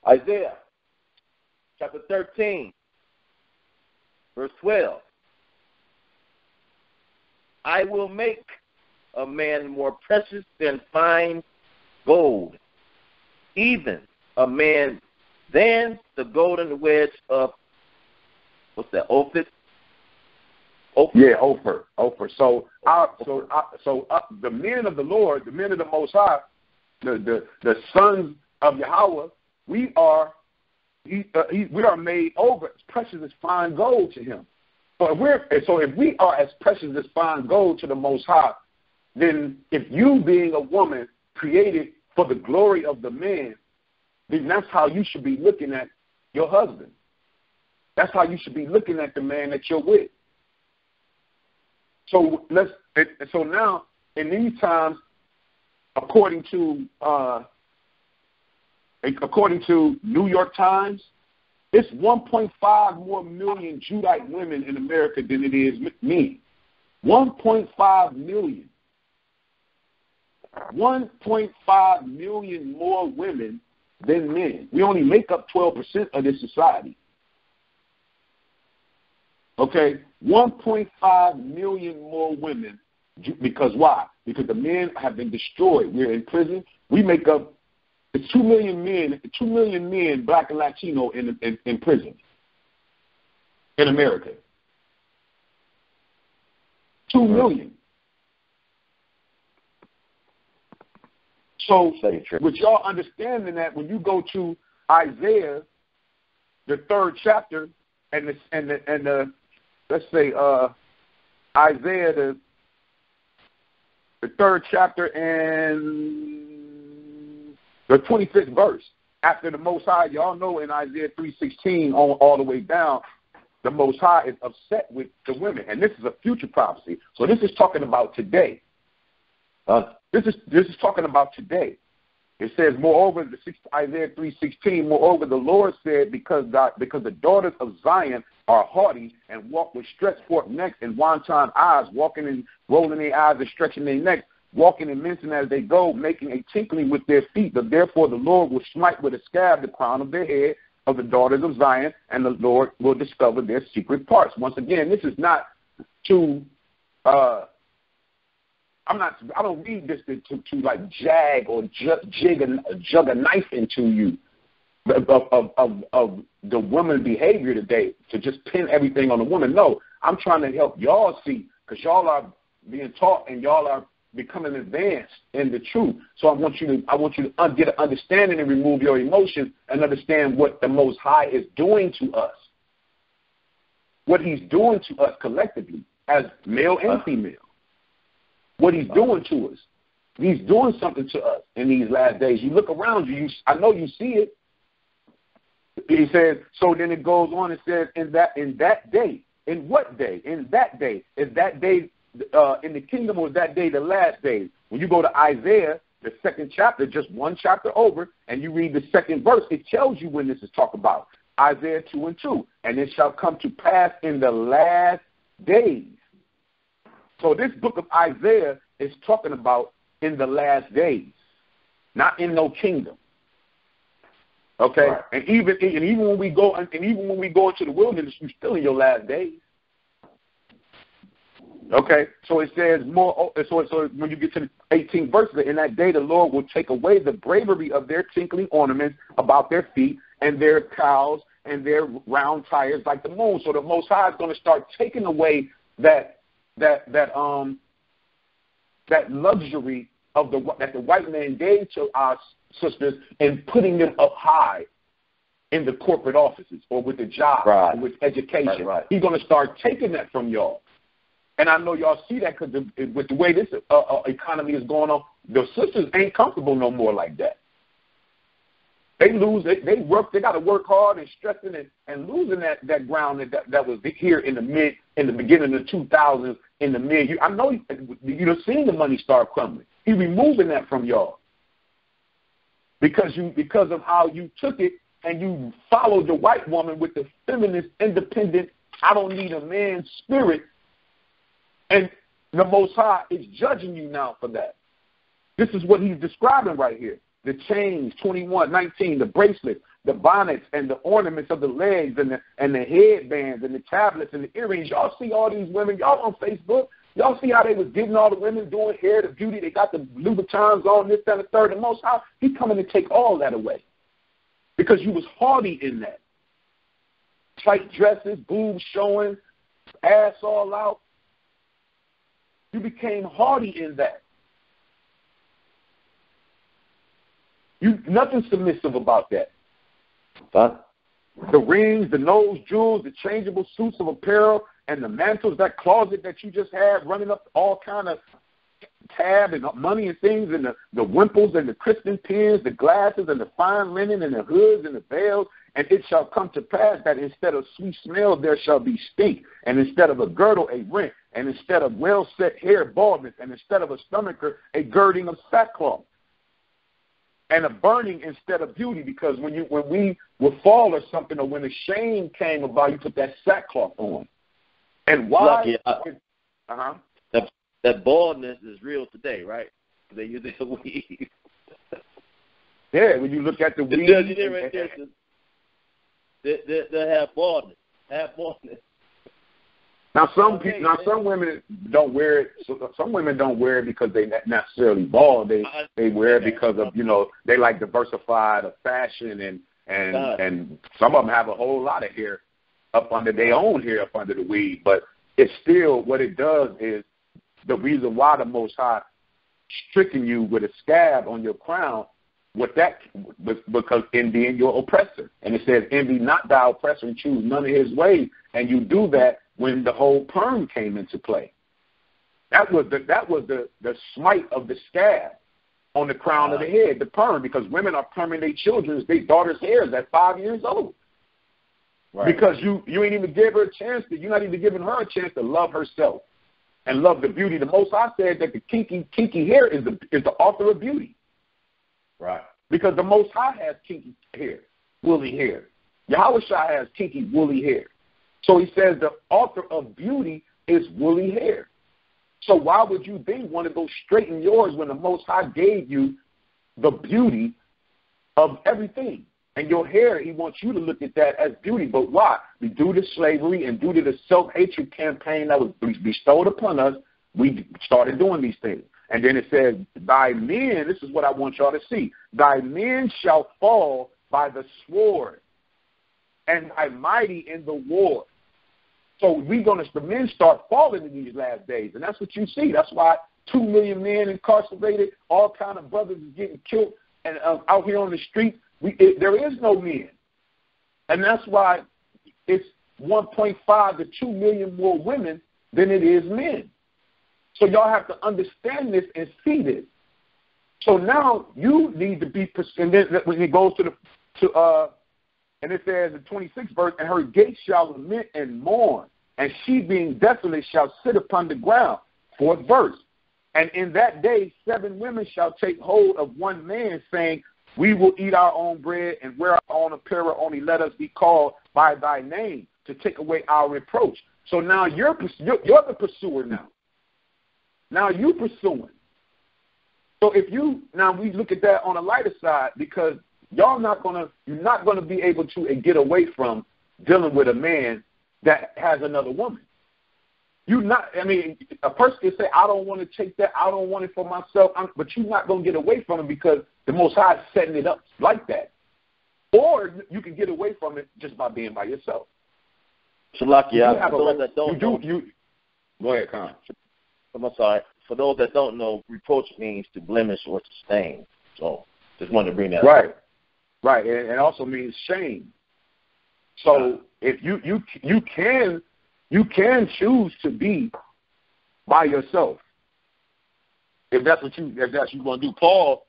Isaiah chapter 13, verse 12. I will make a man more precious than fine gold, even a man than the golden wedge of, what's that, Ophir? Yeah, Ophir. So the men of the Lord, the men of the Most High, the sons of Yahweh, we are made over as precious as fine gold to Him. So if we are as precious as fine gold to the Most High, then if you being a woman created for the glory of the man, then that's how you should be looking at your husband. That's how you should be looking at the man that you're with. So now in these times, according to New York Times, it's 1.5 more million Judite women in America than it is men. 1.5 million. 1.5 million more women than men. We only make up 12% of this society. Okay, 1.5 million more women. Because why? Because the men have been destroyed. We're in prison. We make up 2 million men, black and Latino, in prison in America. 2 million. So, with y'all understanding that when you go to Isaiah, the 3rd chapter, and the let's say Isaiah, the 3rd chapter and the 25th verse, after the Most High, y'all know in Isaiah 3:16 all the way down, the Most High is upset with the women, and this is a future prophecy. So this is talking about today. This is talking about today. It says, moreover, Isaiah 3:16, moreover, the Lord said, because the daughters of Zion are haughty and walk with stretched forth necks and wanton eyes, walking and rolling their eyes and stretching their necks, walking and mincing as they go, making a tinkling with their feet. But therefore the Lord will smite with a scab the crown of their head of the daughters of Zion, and the Lord will discover their secret parts. Once again, this is not to I don't read this to like jag or jig a knife into you of the woman behavior today, to just pin everything on the woman. No, I'm trying to help y'all see, because y'all are being taught and y'all are becoming advanced in the truth. So I want you to get an understanding and remove your emotions and understand what the Most High is doing to us, what He's doing to us collectively as male and female. What He's doing to us. He's doing something to us in these last days. You look around you, I know you see it. He says, so then it goes on and says, in that day, in what day? In that day. Is that day in the kingdom, or is that day the last day? When you go to Isaiah, the 2nd chapter, just one chapter over, and you read the 2nd verse, it tells you when this is talked about. Isaiah 2:2. And it shall come to pass in the last days. So this book of Isaiah is talking about in the last days, not in no kingdom. Okay, right. and even when we go into the wilderness, you're still in your last days. Okay, so it says more. So when you get to the 18th verse, in that day the Lord will take away the bravery of their tinkling ornaments about their feet and their cows and their round tires like the moon. So the Most High is going to start taking away that luxury of that the white man gave to our sisters and putting them up high in the corporate offices or with the job or with education. Right. He's going to start taking that from y'all. And I know y'all see that because with the way this economy is going on, the sisters ain't comfortable no more like that. They lose. They work. They got to work hard and stressing and losing that ground that was here in the beginning of the 2000s, in the mid. I know you've seen the money start crumbling. He's removing that from y'all. because of how you took it and you followed the white woman with the feminist, independent, I don't need a man's spirit, and the Most High is judging you now for that. This is what he's describing right here. The chains, 21:19, the bracelets, the bonnets, and the ornaments of the legs, and the headbands, and the tablets, and the earrings. Y'all see all these women. Y'all on Facebook. Y'all see how they was getting all the women doing hair, the beauty. They got the Louboutins on, this, that, and the third. The Most High, he coming to take all that away. Because you was haughty in that. Tight dresses, boobs showing, ass all out. You became haughty in that. Nothing submissive about that. But the rings, the nose jewels, the changeable suits of apparel, and the mantles, that closet that you just had running up all kind of tab and money and things, and the wimples and the Christian pins, the glasses and the fine linen and the hoods and the veils. And it shall come to pass that instead of sweet smell there shall be stink, and instead of a girdle a rent, and instead of well-set hair baldness, and instead of a stomacher a girding of sackcloth, and a burning instead of beauty. Because when we would fall or something, or when the shame came about, you put that sackcloth on. And why? That baldness is real today, right? They use the weave. Yeah, when you look at the weave. They have baldness. Now some women don't wear it. Some women don't wear it because they not necessarily bald. They wear it because of they like diversified of fashion and some of them have a whole lot of hair up under their own hair up under the weave. But it's still what it does is the reason why the Most High stricken you with a scab on your crown. Because envying your oppressor. And it says, envy not thy oppressor and choose none of his ways. And you do that when the whole perm came into play. That was the smite of the scab on the crown of the head, the perm, because women are perming their daughters' hairs at 5 years old. Right. Because you ain't even give her a chance you're not even giving her a chance to love herself and love the beauty. The Most High said that the kinky hair is the author of beauty. Right. Because the Most High has kinky hair, woolly hair. Yahweh Shai has kinky, woolly hair. So he says the author of beauty is woolly hair. So why would you then want to go straighten yours when the Most High gave you the beauty of everything? And your hair, he wants you to look at that as beauty. But why? Due to slavery and due to the self-hatred campaign that was bestowed upon us, we started doing these things. And then it says, thy men, this is what I want y'all to see, thy men shall fall by the sword, and thy mighty in the war. So the men start falling in these last days, and that's what you see. That's why 2 million men incarcerated, all kind of brothers is getting killed, and out here on the street, there is no men. And that's why it's 1.5 to 2 million more women than it is men. So y'all have to understand this and see this. So now you need to be, and then when it goes and it says in 26th verse, and her gates shall lament and mourn, and she being desolate shall sit upon the ground. 4th verse. And in that day 7 women shall take hold of one man, saying, we will eat our own bread and wear our own apparel, only let us be called by thy name to take away our reproach. So now you're the pursuer now. Now you pursuing. So now we look at that on a lighter side, because you're not gonna be able to get away from dealing with a man that has another woman. A person can say, I don't want to take that, I don't want it for myself, but you're not gonna get away from it because the Most High is setting it up like that. Or you can get away from it just by being by yourself. Shalakia, go ahead, Khan. I'm sorry. For those that don't know, reproach means to blemish or to stain. So just wanted to bring that up. Right. And it also means shame. So if you can choose to be by yourself. If that's what you want to do. Paul,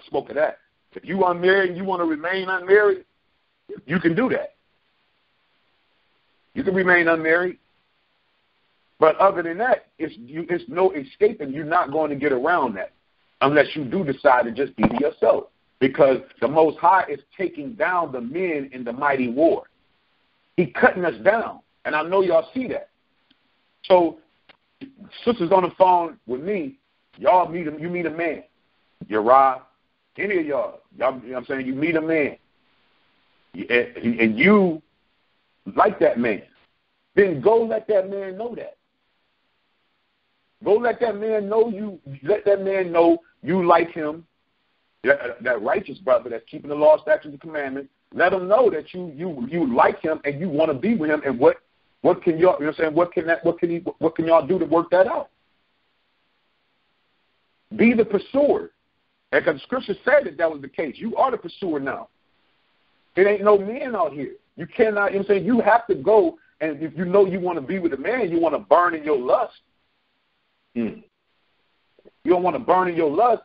spoke of that. If you unmarried and you want to remain unmarried, you can do that. You can remain unmarried. But other than that, it's no escaping. You're not going to get around that unless you do decide to just be yourself. because the Most High is taking down the men in the mighty war. He cutting us down, and I know y'all see that. So, sisters on the phone with me, y'all meet him. You meet a man, Uriah, any of y'all. Y'all, you know what I'm saying? You meet a man, and you like that man. Then go let that man know that. Go let that man know you. Let that man know you like him. That righteous brother that's keeping the law, statutes, and commandments. Let him know that you like him and you want to be with him. And what can y'all? You know what I'm saying? What can y'all do to work that out? Be the pursuer. Because the scripture said that was the case. You are the pursuer now. It ain't no men out here. You cannot. You know what I'm saying? You have to go. And if you know you want to be with a man, you want to burn in your lust. You don't want to burn in your lust.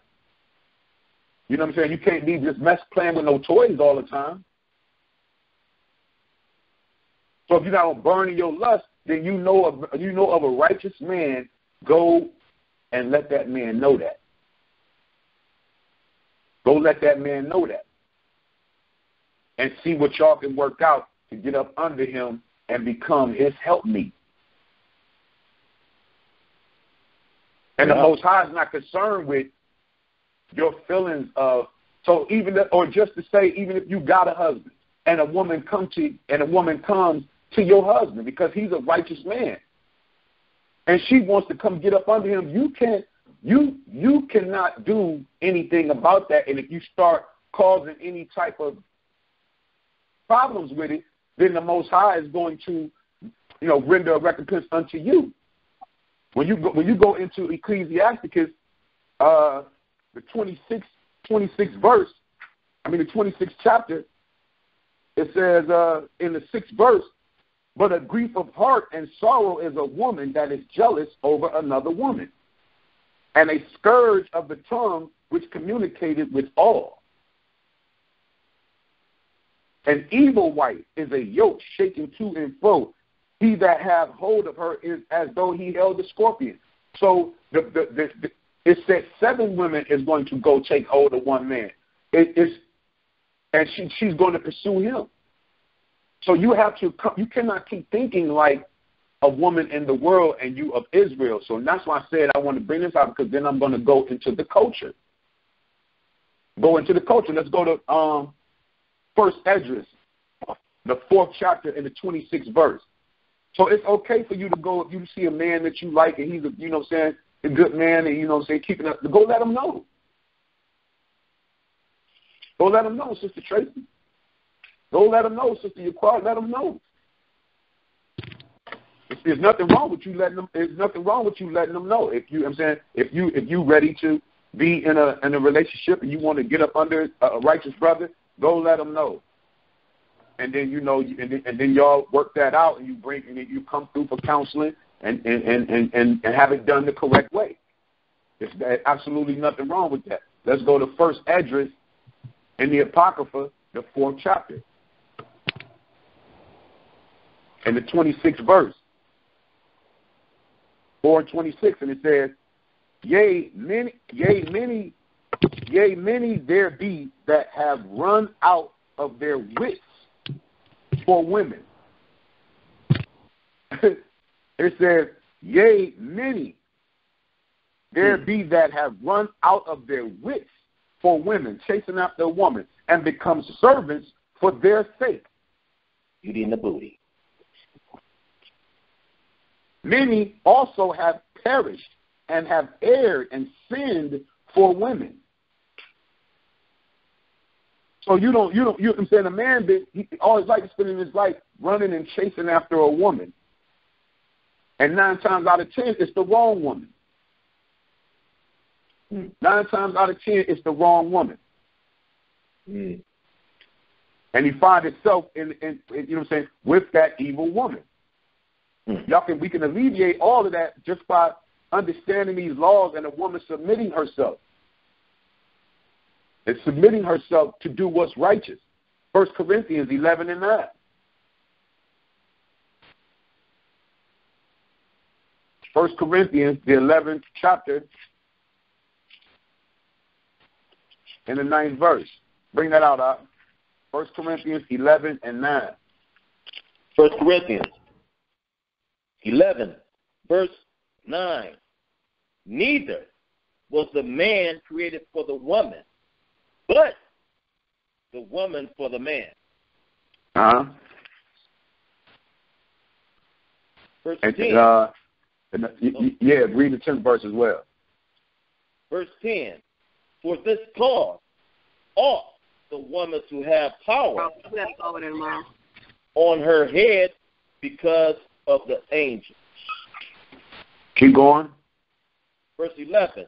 You know what I'm saying? You can't be just playing with no toys all the time. So if you're not going to burn in your lust, then you know of a righteous man. Go and let that man know that. Go let that man know that. And see what y'all can work out to get up under him and become his helpmeet. And the Most High is not concerned with your feelings of, so even that, or just to say, even if you got a husband and a woman comes to your husband because he's a righteous man, and she wants to come get up under him, you cannot do anything about that. And if you start causing any type of problems with it, then the Most High is going to, render a recompense unto you. When you go into Ecclesiasticus, the 26th verse, the 26th chapter, it says in the 6th verse, but a grief of heart and sorrow is a woman that is jealous over another woman, and a scourge of the tongue which communicated with all. An evil wife is a yoke shaken to and fro. He that hath hold of her is as though he held a scorpion. So it said 7 women is going to go take hold of one man. She's going to pursue him. So you cannot keep thinking like a woman in the world and you of Israel. So that's why I said I want to bring this out, because then I'm going to go into the culture. Let's go to First Esdras, the 4th chapter and the 26th verse. So it's okay for you to go, if you see a man that you like and he's a good man and keeping up, go let him know. Go let him know, Sister Tracy. Go let him know, Sister Yaquar. Let him know. There's nothing wrong with you letting them. There's nothing wrong with you letting them know. If you ready to be in a relationship and you want to get up under a righteous brother, go let them know. And then and then y'all work that out, and you come through for counseling and have it done the correct way. There's absolutely nothing wrong with that. Let's go to First Esdras in the Apocrypha, the 4th chapter, and the 26th verse, 4:26, and it says, Yea, many there be that have run out of their wits for women. It says, yea, many there be that have run out of their wits for women, chasing after a woman, and become servants for their sake. Beauty and the booty. Many also have perished and have erred and sinned for women. So you know what I'm saying? A man, he always likes spending his life running and chasing after a woman. And 9 times out of 10, it's the wrong woman. 9 times out of 10, it's the wrong woman. And he finds himself in with that evil woman. We can alleviate all of that just by understanding these laws and a woman submitting herself. And submitting herself to do what's righteous. 1 Corinthians 11:9. 1 Corinthians, the 11th chapter, and the 9th verse. Bring that out. 1 Corinthians 11 and 9. 1 Corinthians 11, verse 9. Neither was the man created for the woman, but the woman for the man. Verse 10. Read the 10th verse as well. Verse 10. For this cause ought the woman to have power on her head because of the angel. Keep going. Verse 11.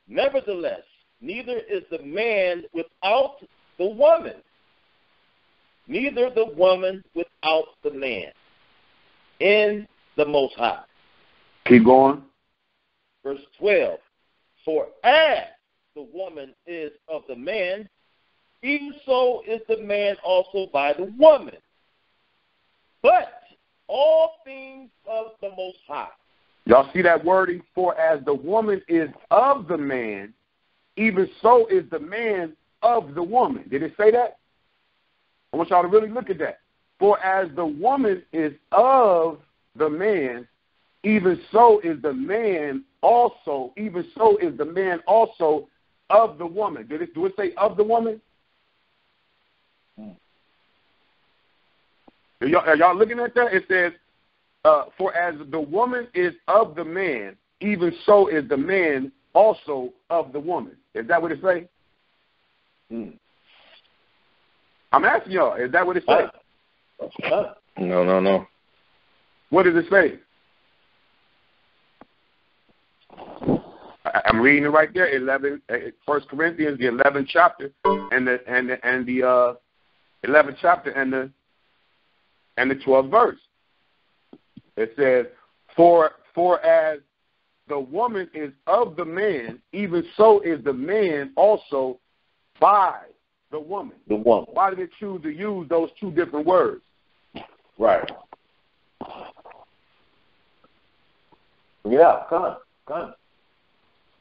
Nevertheless, neither is the man without the woman, neither the woman without the man, in the Most High. Keep going. Verse 12. For as the woman is of the man, even so is the man also by the woman. But all things of the Most High. Y'all see that wording? For as the woman is of the man, even so is the man of the woman. Did it say that? I want y'all to really look at that. For as the woman is of the man, even so is the man also, even so is the man also of the woman. Do it say of the woman? Are y'all looking at that? It says, for as the woman is of the man, even so is the man also of the woman. Is that what it say? I'm asking y'all, is that what it say? No. What does it say? I'm reading it right there, 1 Corinthians, the 11th chapter, and the 11th chapter and the 12th verse. It says, for as the woman is of the man, even so is the man also by the woman. The woman. Why did it choose to use those two different words? Right. Yeah, come on.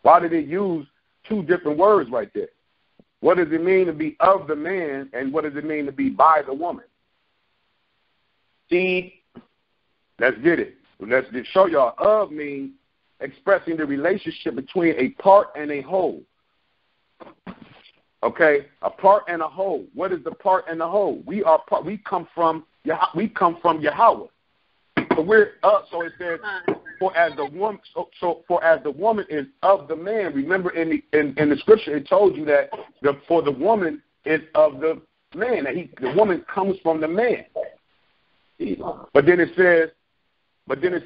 Why did it use two different words right there? What does it mean to be of the man, and what does it mean to be by the woman? See, let's get it. Let's just show y'all. Of means expressing the relationship between a part and a whole. Okay, a part and a whole. What is the part and the whole? We are part. We come from Yahweh. So we're up. So it says, for as the woman, for as the woman is of the man. Remember in the scripture, it told you that for the woman is of the man. That the woman comes from the man. But then it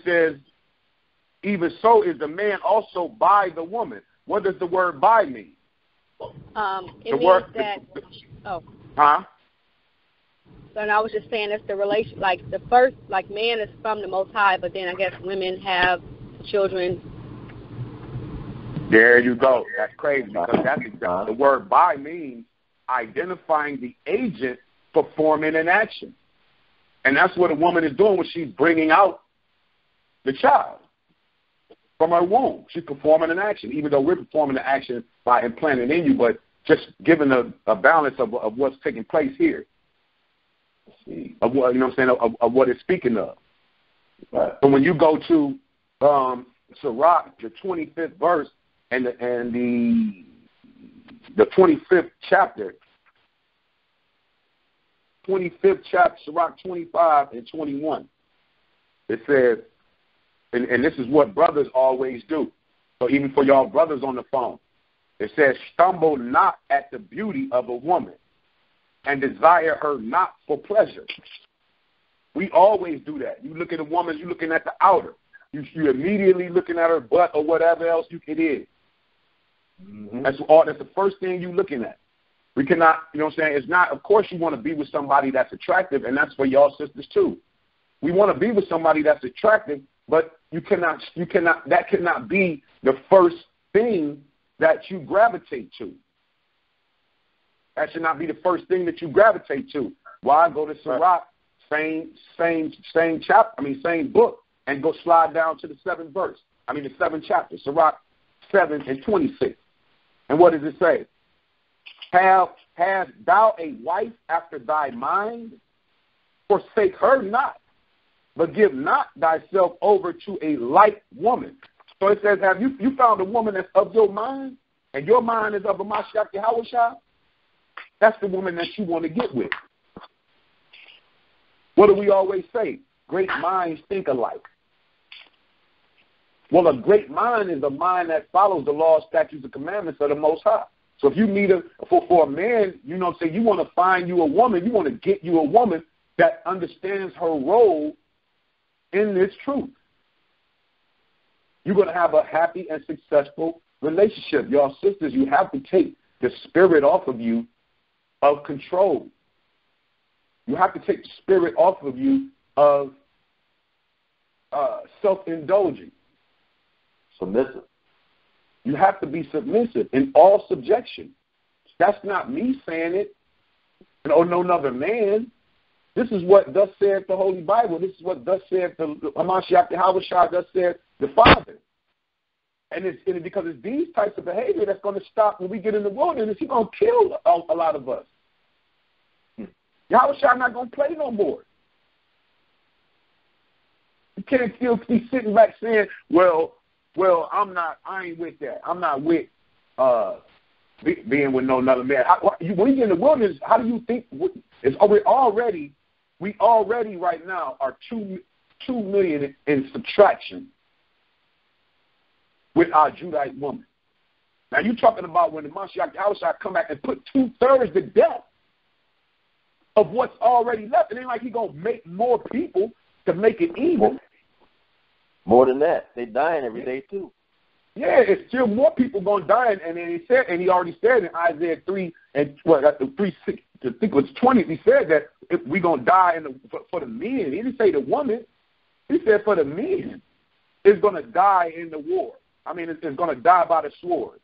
says, even so is the man also by the woman. What does the word by mean? It means that. Huh? So I was just saying that's the relation, like the first, like man is from the Most High, but then I guess women have children. There you go. That's crazy because that's exactly the word by means identifying the agent performing an action. And that's what a woman is doing when she's bringing out the child from her womb. She's performing an action, even though we're performing the action by implanting in you, but just giving a balance of what's taking place here. Of what, you know what I'm saying, of what it's speaking of. Right. So when you go to Sirach, the 25th verse, and the 25th chapter, Sirach 25 and 21, it says, and this is what brothers always do. So even for y'all brothers on the phone, it says, stumble not at the beauty of a woman, and desire her not for pleasure. We always do that. You look at a woman, you're looking at the outer. You immediately looking at her butt or whatever else it is. Mm-hmm. That's the first thing you're looking at. We cannot, you know what I'm saying? It's not, of course you want to be with somebody that's attractive, and that's for y'all sisters too. We want to be with somebody that's attractive, but that cannot be the first thing that you gravitate to. That should not be the first thing that you gravitate to. Why? Go to Sirach, same book, and go slide down to the 7th chapter, Sirach 7 and 26. And what does it say? Have hast thou a wife after thy mind? Forsake her not, but give not thyself over to a like woman. So it says, have you found a woman that's of your mind, and your mind is of a Mashiach Yahushua? That's the woman that you want to get with. What do we always say? Great minds think alike. Well, a great mind is a mind that follows the laws, statutes, and commandments of the Most High. So if you need for a man, you know, say you want to find you a woman, you want to get you a woman that understands her role in this truth. You're going to have a happy and successful relationship. Y'all sisters, you have to take the spirit off of you of control. You have to take the spirit off of you of self-indulging. Submissive. You have to be submissive in all subjection. That's not me saying it, or no other man. This is what thus saith the Holy Bible. This is what thus saith the Hamashiach Yahushua, thus saith the Father. And it's because it's these types of behavior that's going to stop when we get in the wilderness. He's going to kill a lot of us. Yahushua not going to play no more. You can't still be sitting back saying, well, I ain't with that. I'm not with being with no another man. When you get in the wilderness, how do you think? We already right now are 2 million in subtraction with our Judite woman. Now you're talking about when the Mashiach Yahushua come back and put 2/3 to death of what's already left. It ain't like he's going to make more people to make it even. More than that. They're dying every day, too. Yeah, it's still more people going to die. And then he said, and he already said in Isaiah 3 and 3:6, I think it was 20, he said that if we're going to die for the men. He didn't say the woman. He said for the men, it's going to die in the war. I mean, it's going to die by the sword.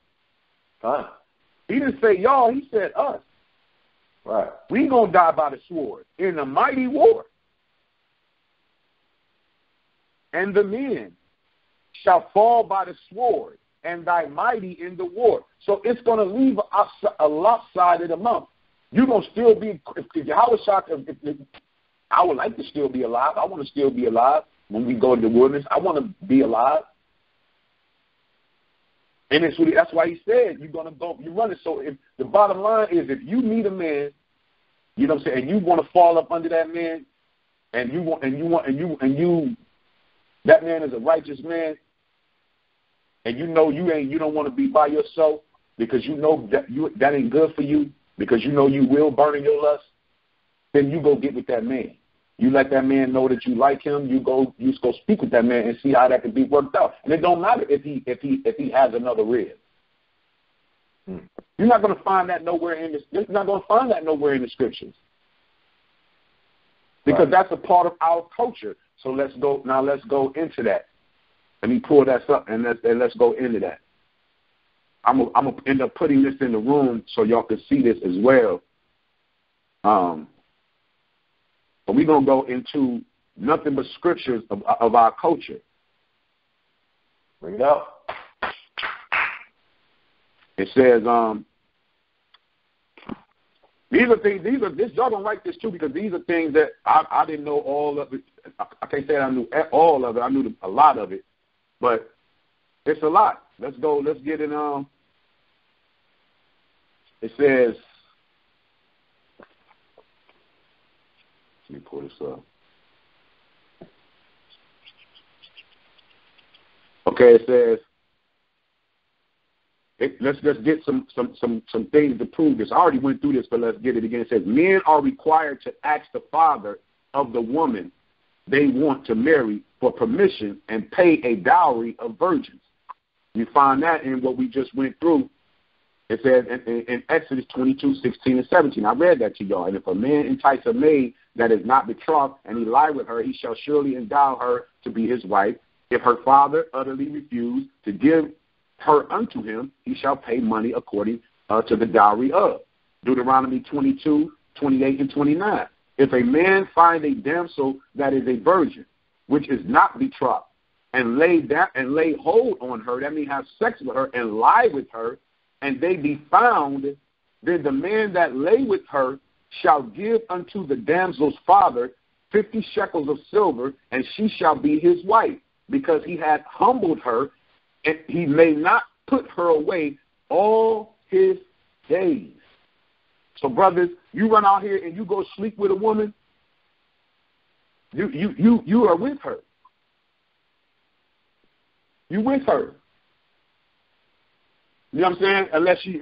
Huh. He didn't say y'all. He said us. Right. We going to die by the sword in a mighty war. And the men shall fall by the sword, and thy mighty in the war. So it's going to leave a lopsided amount. You're going to still be, I would like to still be alive. I want to still be alive when we go to the wilderness. I want to be alive. And that's why he said you're going to go, you're running. So if the bottom line is if you meet a man, you know what I'm saying, and you want to fall up under that man, and that man is a righteous man, and you know you don't want to be by yourself because you know that ain't good for you, because you know you will burn in your lust, then you go get with that man. You let that man know that you like him. You just go speak with that man and see how that can be worked out. And it don't matter if he has another rib. You're not going to find that nowhere in the scriptures, because that's a part of our culture. So let's go into that. Let me pull that up and let's go into that. I'm gonna end up putting this in the room so y'all can see this as well. But we're gonna go into nothing but scriptures of our culture. Bring it up. It says, these are things. Y'all gonna write this too, because these are things that I didn't know all of it. I can't say I knew all of it. I knew a lot of it, but it's a lot. Let's go. Let's get it. It says, let me pull this up. Okay, it says. Let's get some things to prove this. I already went through this, but let's get it again. It says, men are required to ask the father of the woman they want to marry for permission and pay a dowry of virgins. You find that in what we just went through. It says in Exodus 22:16 and 17. I read that to y'all. And if a man entice a maid that is not betrothed and he lie with her, he shall surely endow her to be his wife. If her father utterly refuse to give her unto him, he shall pay money according to the dowry of. Deuteronomy 22:28 and 29. If a man find a damsel that is a virgin, which is not betrothed, and lay hold on her, that means have sex with her and lie with her, and they be found then the man that lay with her shall give unto the damsel's father 50 shekels of silver, and she shall be his wife, because he hath humbled her, and he may not put her away all his days. So, brothers, you run out here and you go sleep with a woman, you are with her. You with her. You know what I'm saying? Unless you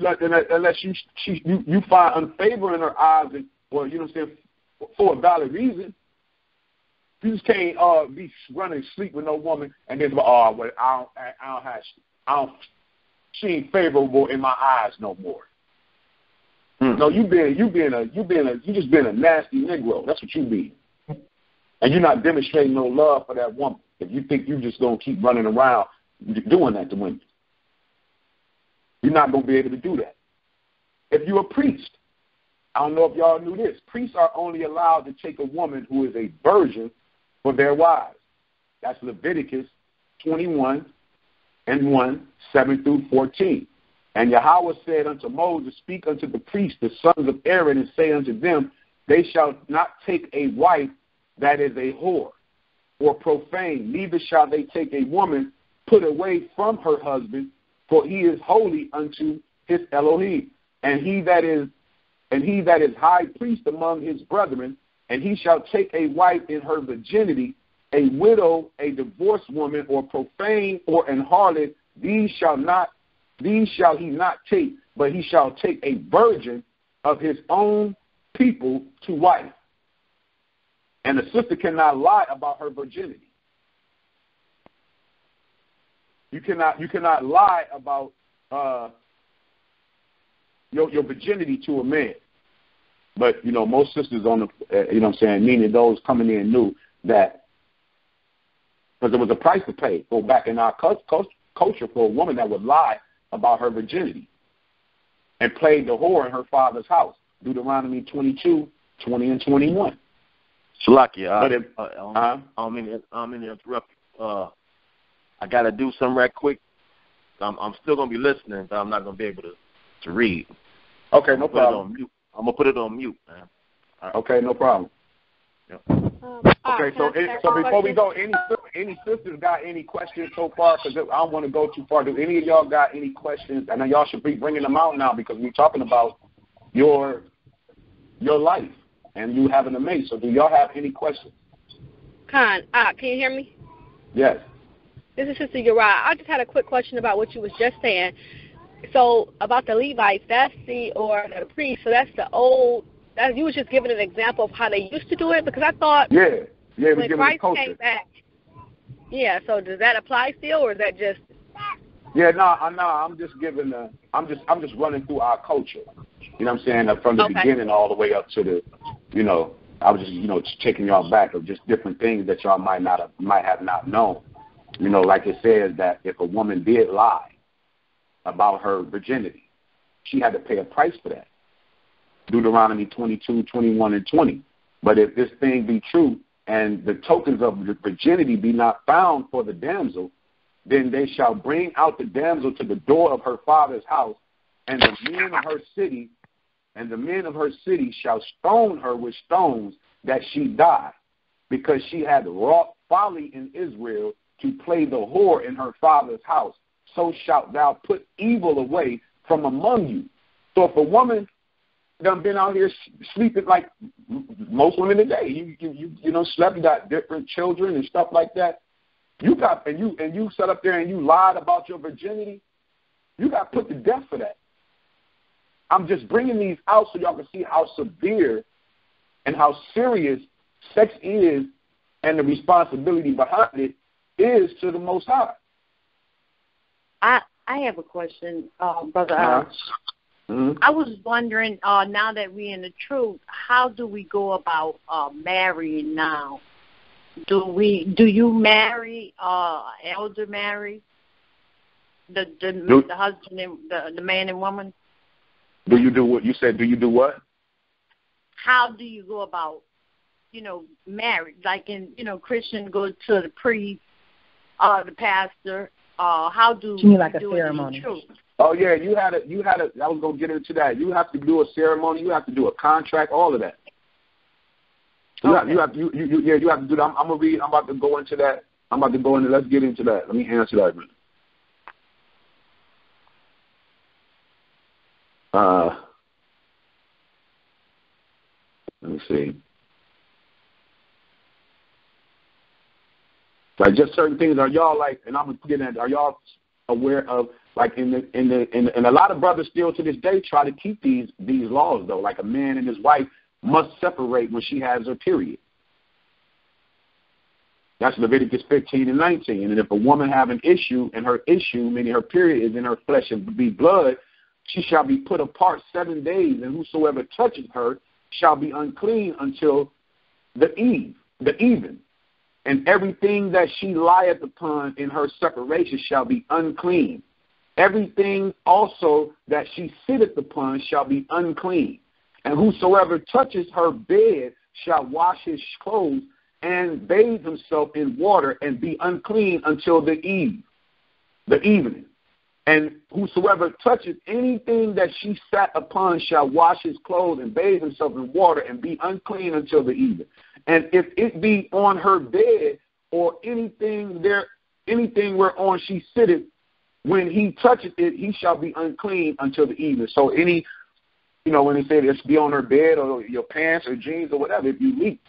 find unfavor in her eyes, or you know what I'm saying, for a valid reason. You just can't be running sleep with no woman and then she ain't favorable in my eyes no more. No, you just been a nasty Negro. That's what you be. And you're not demonstrating no love for that woman if you think you just gonna keep running around doing that to women. You're not gonna be able to do that. If you're a priest, I don't know if y'all knew this. Priests are only allowed to take a woman who is a virgin for their wives. That's Leviticus 21:1-7-14. And Yahweh said unto Moses, speak unto the priests, the sons of Aaron, and say unto them, they shall not take a wife that is a whore or profane, neither shall they take a woman put away from her husband, for he is holy unto his Elohim. And he that is high priest among his brethren, and he shall take a wife in her virginity, a widow, a divorced woman, or profane, or an harlot, these shall he not take, but he shall take a virgin of his own people to wife. And the sister cannot lie about her virginity. You cannot lie about your virginity to a man. But, you know, most sisters on the, you know what I'm saying, meaning those coming in knew that, because there was a price to pay. Go back in our culture for a woman that would lie about her virginity and played the whore in her father's house. Deuteronomy 22:20-21. Shalakia, I don't mean to interrupt you. I got to do something right quick. I'm still going to be listening, but I'm not going to be able to read. Okay, no problem. I'm going to put it on mute, man. Right. Okay, no problem. Yep. Okay, so before we go, any sisters got any questions so far? Because I don't want to go too far. Do any of y'all got any questions? And then y'all should be bringing them out now, because we're talking about your life and you having a mate. So do y'all have any questions? Can you hear me? Yes. This is Sister Uriah. I just had a quick question about what you was just saying. So about the Levites, or the priests, so that's the old. You was just giving an example of how they used to do it, because I thought when Christ came back. Yeah, so does that apply still, or is that just? Yeah, no. I'm just giving I'm just running through our culture. You know what I'm saying? From the beginning all the way up to the, you know, I was just, you know, just taking y'all back of just different things that y'all might have not known. You know, like it says that if a woman did lie about her virginity, she had to pay a price for that. Deuteronomy 22:21-20. But if this thing be true, and the tokens of virginity be not found for the damsel, then they shall bring out the damsel to the door of her father's house, and the men of her city shall stone her with stones, that she die, because she had wrought folly in Israel, to play the whore in her father's house. So shalt thou put evil away from among you. So if a woman done been out here sleeping like most women today, you know, slept, you got different children and stuff like that, you sat up there and you lied about your virginity, you got put to death for that. I'm just bringing these out so y'all can see how severe and how serious sex is, and the responsibility behind it is to the Most High. I have a question, Brother. Mm-hmm. I was wondering, now that we're in the truth, how do we go about marrying now? Do you marry, elder marry, the husband and the man and woman? Do you do what you said? Do you do what? How do you go about, you know, marriage? Like in, you know, Christian go to the priest, the pastor, how do you mean like we a do ceremony? it in truth? Oh yeah, you had a. I was gonna get into that. You have to do a ceremony. You have to do a contract. All of that. You have to do that. I'm gonna read. I'm about to go into that. Let's get into that. Let me answer that. Let me see. Like just certain things. Are y'all like? And I'm getting at. Are y'all aware of like in a lot of brothers still to this day try to keep these laws though. Like a man and his wife must separate when she has her period. That's Leviticus 15 and 19. And if a woman have an issue, and her issue, meaning her period, is in her flesh and be blood, she shall be put apart 7 days, and whosoever touches her shall be unclean until the even. And everything that she lieth upon in her separation shall be unclean. Everything also that she sitteth upon shall be unclean. And whosoever touches her bed shall wash his clothes and bathe himself in water and be unclean until the evening. And whosoever touches anything that she sat upon shall wash his clothes and bathe himself in water and be unclean until the evening. And if it be on her bed or anything whereon she sitteth, when he touches it, he shall be unclean until the evening. So when they say this, be on her bed or your pants or jeans or whatever, if you leak.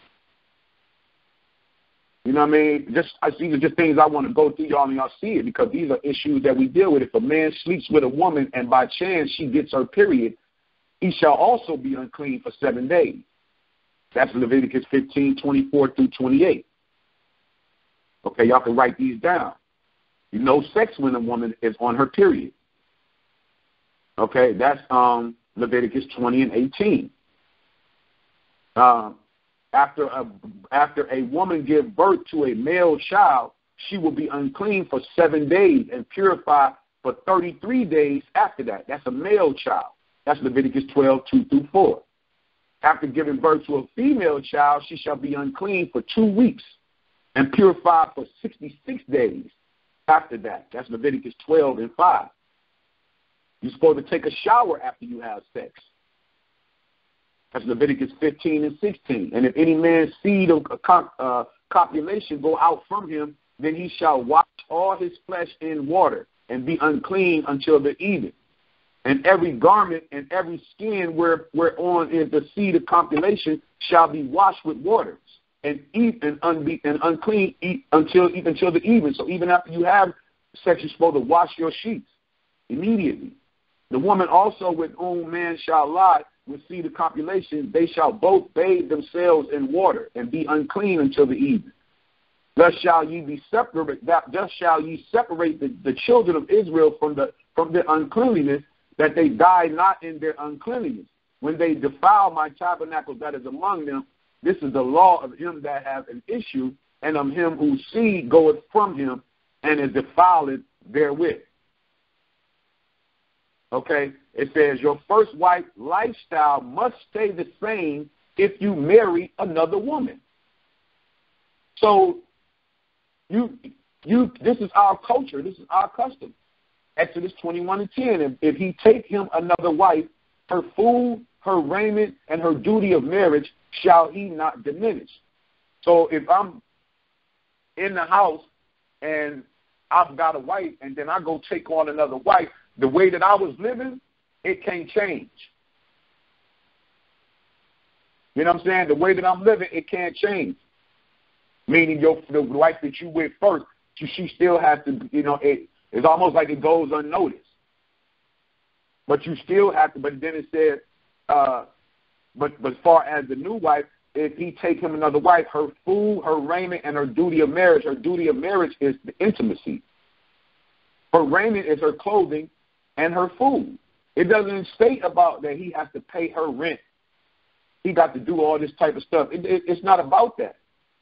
You know what I mean? These are just things I want to go through, y'all, and y'all see it, because these are issues that we deal with. If a man sleeps with a woman and by chance she gets her period, he shall also be unclean for 7 days. That's Leviticus 15, 24 through 28. Okay, y'all can write these down. No sex when a woman is on her period. Okay, that's Leviticus 20 and 18. After a woman give birth to a male child, she will be unclean for 7 days and purify for 33 days after that. That's a male child. That's Leviticus 12, 2 through 4. After giving birth to a female child, she shall be unclean for 2 weeks and purify for 66 days after that. That's Leviticus 12 and 5. You're supposed to take a shower after you have sex. That's Leviticus 15 and 16. And if any man's seed of copulation go out from him, then he shall wash all his flesh in water and be unclean until the even. And every garment and every skin whereon is the seed of copulation shall be washed with waters and unclean until the even. So even after you have sex, you're supposed to wash your sheets immediately. The woman also with whom man shall lie with seed of copulation, they shall both bathe themselves in water and be unclean until the evening. Thus shall ye separate the children of Israel from their uncleanliness, that they die not in their uncleanliness. When they defile my tabernacle that is among them, this is the law of him that hath an issue, and of him whose seed goeth from him, and is defiled therewith. Okay, it says your first wife lifestyle must stay the same if you marry another woman. So this is our culture, this is our custom. Exodus 21 and 10. If he take him another wife, her food, her raiment, and her duty of marriage shall he not diminish. So if I'm in the house and I've got a wife and then I go take on another wife, the way that I was living, it can't change. You know what I'm saying? The way that I'm living, it can't change. Meaning the wife that you with first, she still has to, it's almost like it goes unnoticed. But you still have to, but then it says, but as far as the new wife, if he take him another wife, her food, her raiment, and her duty of marriage is the intimacy. Her raiment is her clothing and her food. It doesn't state about that he has to pay her rent. He got to do all this type of stuff. It's not about that.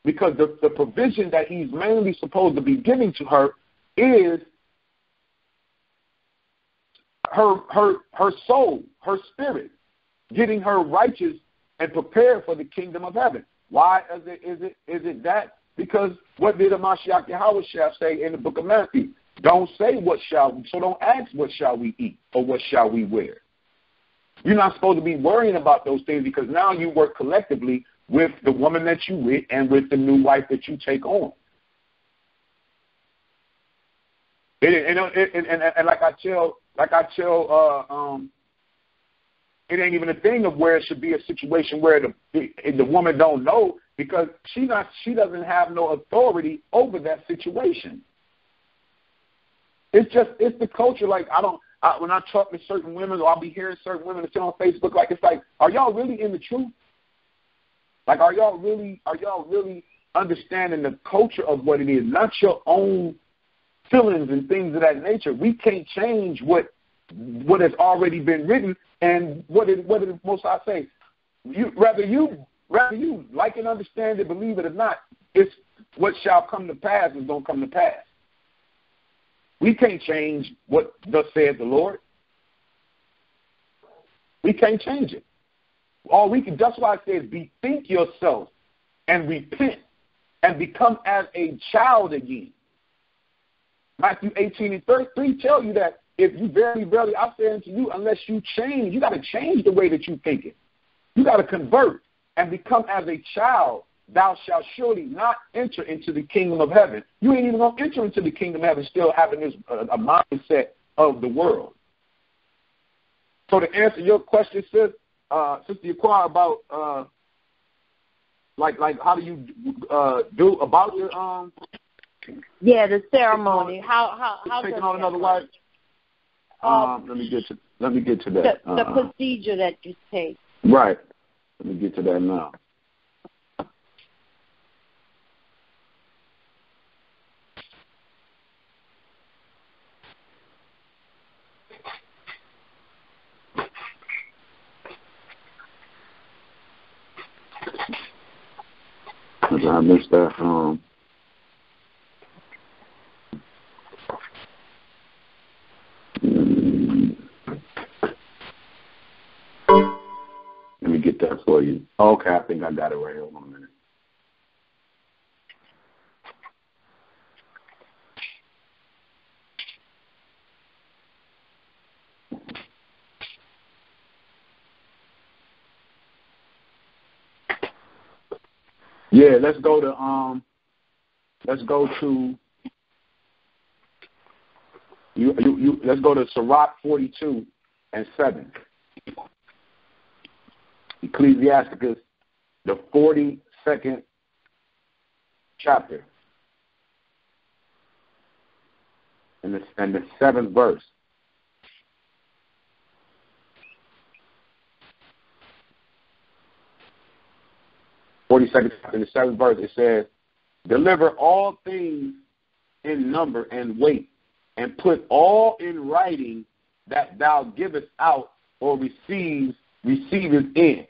Because the provision that he's mainly supposed to be giving to her is her soul, her spirit, getting her righteous and prepared for the kingdom of heaven. Why is it that? Because what did the Mashiach Yahweh say in the book of Matthew? don't say so don't ask what shall we eat or what shall we wear. You're not supposed to be worrying about those things because now you work collectively with the woman that you with and with the new wife that you take on. And like I tell, it ain't even a thing of where it should be a situation where the woman don't know because she doesn't have no authority over that situation. It's the culture. Like when I talk to certain women, or I'll be hearing certain women sit on Facebook, like it's like, are y'all really in the truth? Like, are y'all really understanding the culture of what it is, not your own feelings and things of that nature? We can't change what has already been written, and what is most I say. Whether you like and understand it, believe it or not, it's what shall come to pass is going to come to pass. We can't change what thus saith the Lord. We can't change it. All we can. That's why I said, bethink yourself and repent and become as a child again. Matthew 18:33 tell you that if you verily, I say unto you, unless you change, you got to change the way that you think it. You got to convert and become as a child. Thou shalt surely not enter into the kingdom of heaven. You ain't even going to enter into the kingdom of heaven still having this a mindset of the world. So to answer your question, Sister Yaqua, about like how do you do about your the ceremony? How taking on another wife? Let me get to that. The procedure that you take. Right. Let me get to that now. I missed that. Let me get that for you. Okay, I think I got it right here. Hold on a minute. Yeah, let's go to let's go to Sirach 42:7. Ecclesiasticus, the 42nd chapter, and the 7th verse. In the 7th verse, it says, deliver all things in number and weight, and put all in writing that thou givest out or receivest in.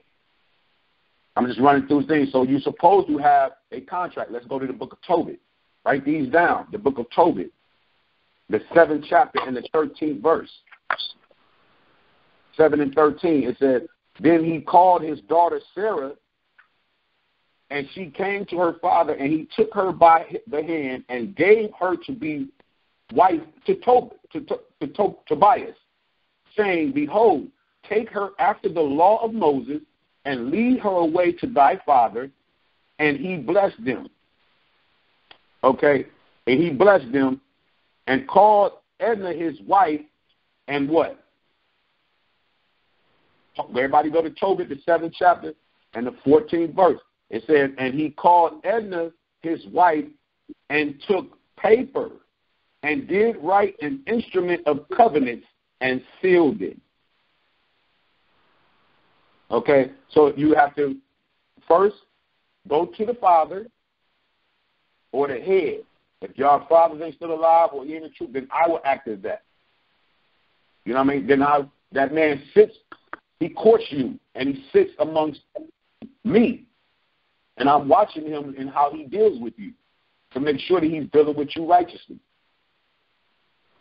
I'm just running through things. So you're supposed to have a contract. Let's go to the book of Tobit. Write these down. The book of Tobit, the 7th chapter and the 13th verse. 7 and 13, it says, then he called his daughter Sarah, and she came to her father, and he took her by the hand and gave her to be wife to Tobias, saying, behold, take her after the law of Moses, and lead her away to thy father. And he blessed them. Okay? And he blessed them and called Edna his wife, and what? Everybody go to Tobit, the 7th chapter, and the 14th verse. It says, and he called Edna his wife, and took paper, and did write an instrument of covenants, and sealed it. Okay, so you have to first go to the father or the head. If your fathers ain't still alive or he in the truth, then I will act as that. You know what I mean? Then that man sits, he courts you, and he sits amongst me. And I'm watching him and how he deals with you to make sure that he's dealing with you righteously.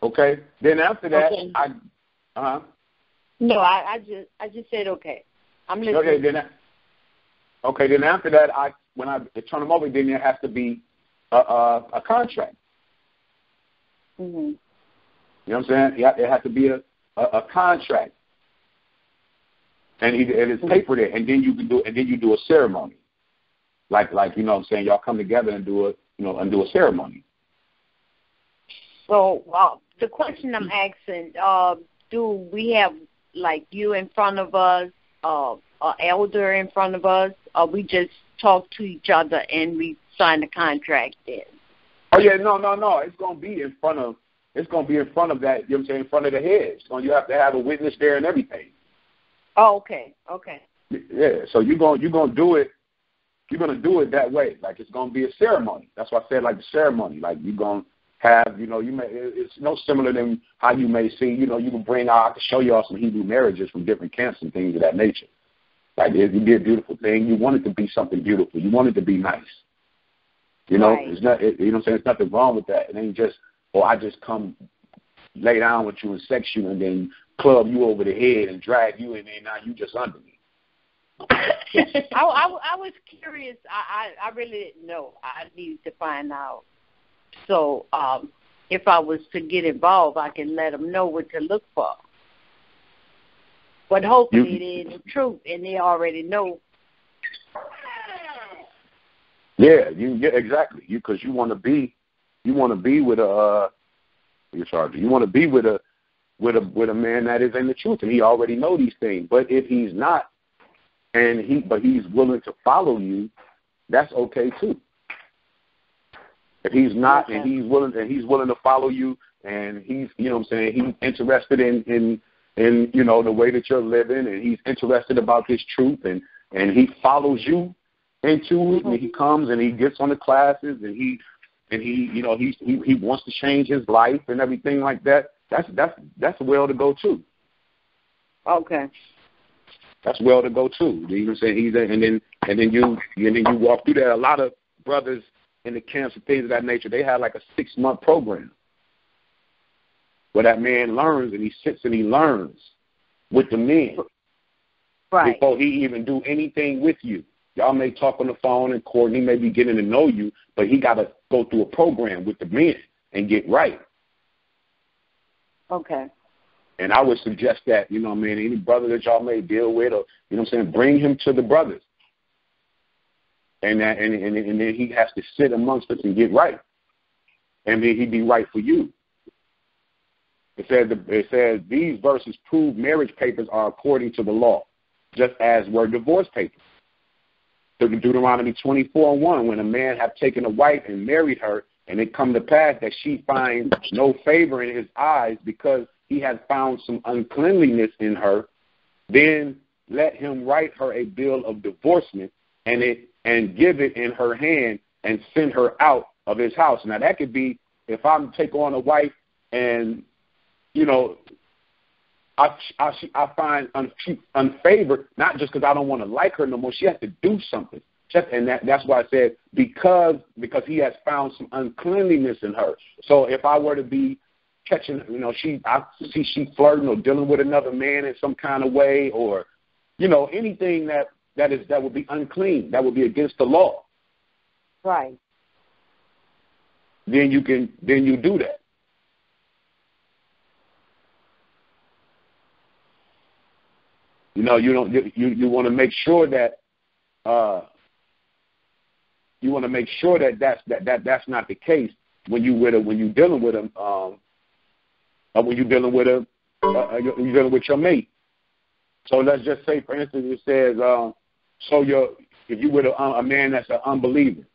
Okay? Then after that, okay. No, I just said okay. I'm listening. Okay, then after that, when I turn them over, then there has to be a contract. Mm-hmm. You know what I'm saying? It has to be a contract, and it's papered it, and then you can do a ceremony, like you know what I'm saying. Y'all come together and do a ceremony. So the question I'm asking, do we have like you in front of us, an elder in front of us, or we just talk to each other and we sign the contract then? Oh yeah, no. It's gonna be in front of that. You know what I'm saying? In front of the head. You have to have a witness there and everything. Oh, okay. Yeah. So you're gonna do it. You're gonna do it that way. Like it's gonna be a ceremony. That's why I said like the ceremony. Like you're gonna have, it's no similar than how you may see. You can bring out. I can show y'all some Hebrew marriages from different camps and things of that nature. Like it'd be a beautiful thing. You want it to be something beautiful. You want it to be nice. Right. It's not. You know what I'm saying? There's nothing wrong with that. It ain't just, I just come lay down with you and sex you and then club you over the head and drag you in there. Now you just under me. I was curious. I really didn't know. I needed to find out. So if I was to get involved, I can let them know what to look for. But hopefully it is the truth, and they already know. Yeah, exactly. Because you want to be with a you want to be with a man that is in the truth, and he already know these things. But if he's not, but he's willing to follow you, that's okay too. If he's not, and he's willing to follow you, and he's, you know what I'm saying, he's interested in the way that you're living, and he's interested about this truth, and he follows you into it, and he comes and he gets on the classes, and he wants to change his life and everything like that. That's well to go too. Okay. That's well to go too. You know what I'm saying? And then you walk through that. A lot of brothers in the camps and things of that nature, they have like a 6-month program where that man learns, and he sits and he learns with the men before he even do anything with you. Y'all may talk on the phone and court, and he may be getting to know you, but he got to go through a program with the men and get right. Okay. And I would suggest that, any brother that y'all may deal with, or, bring him to the brothers. And then he has to sit amongst us and get right. And then he'd be right for you. It says these verses prove marriage papers are according to the law, just as were divorce papers. Deuteronomy 24:1, when a man have taken a wife and married her, and it come to pass that she finds no favor in his eyes because he has found some uncleanliness in her, then let him write her a bill of divorcement and give it in her hand and send her out of his house. Now that could be if I'm take on a wife and I find unfavored, not just because I don't want to like her no more. She has to do something. And that's why I said because he has found some uncleanliness in her. So if I were to be catching, I see she flirting or dealing with another man in some kind of way, or anything that would be unclean, that would be against the law. Right. Then you do that. You want to make sure that that's not the case when you're dealing with your mate. So let's just say, for instance, it says, if you with a man that's an unbeliever,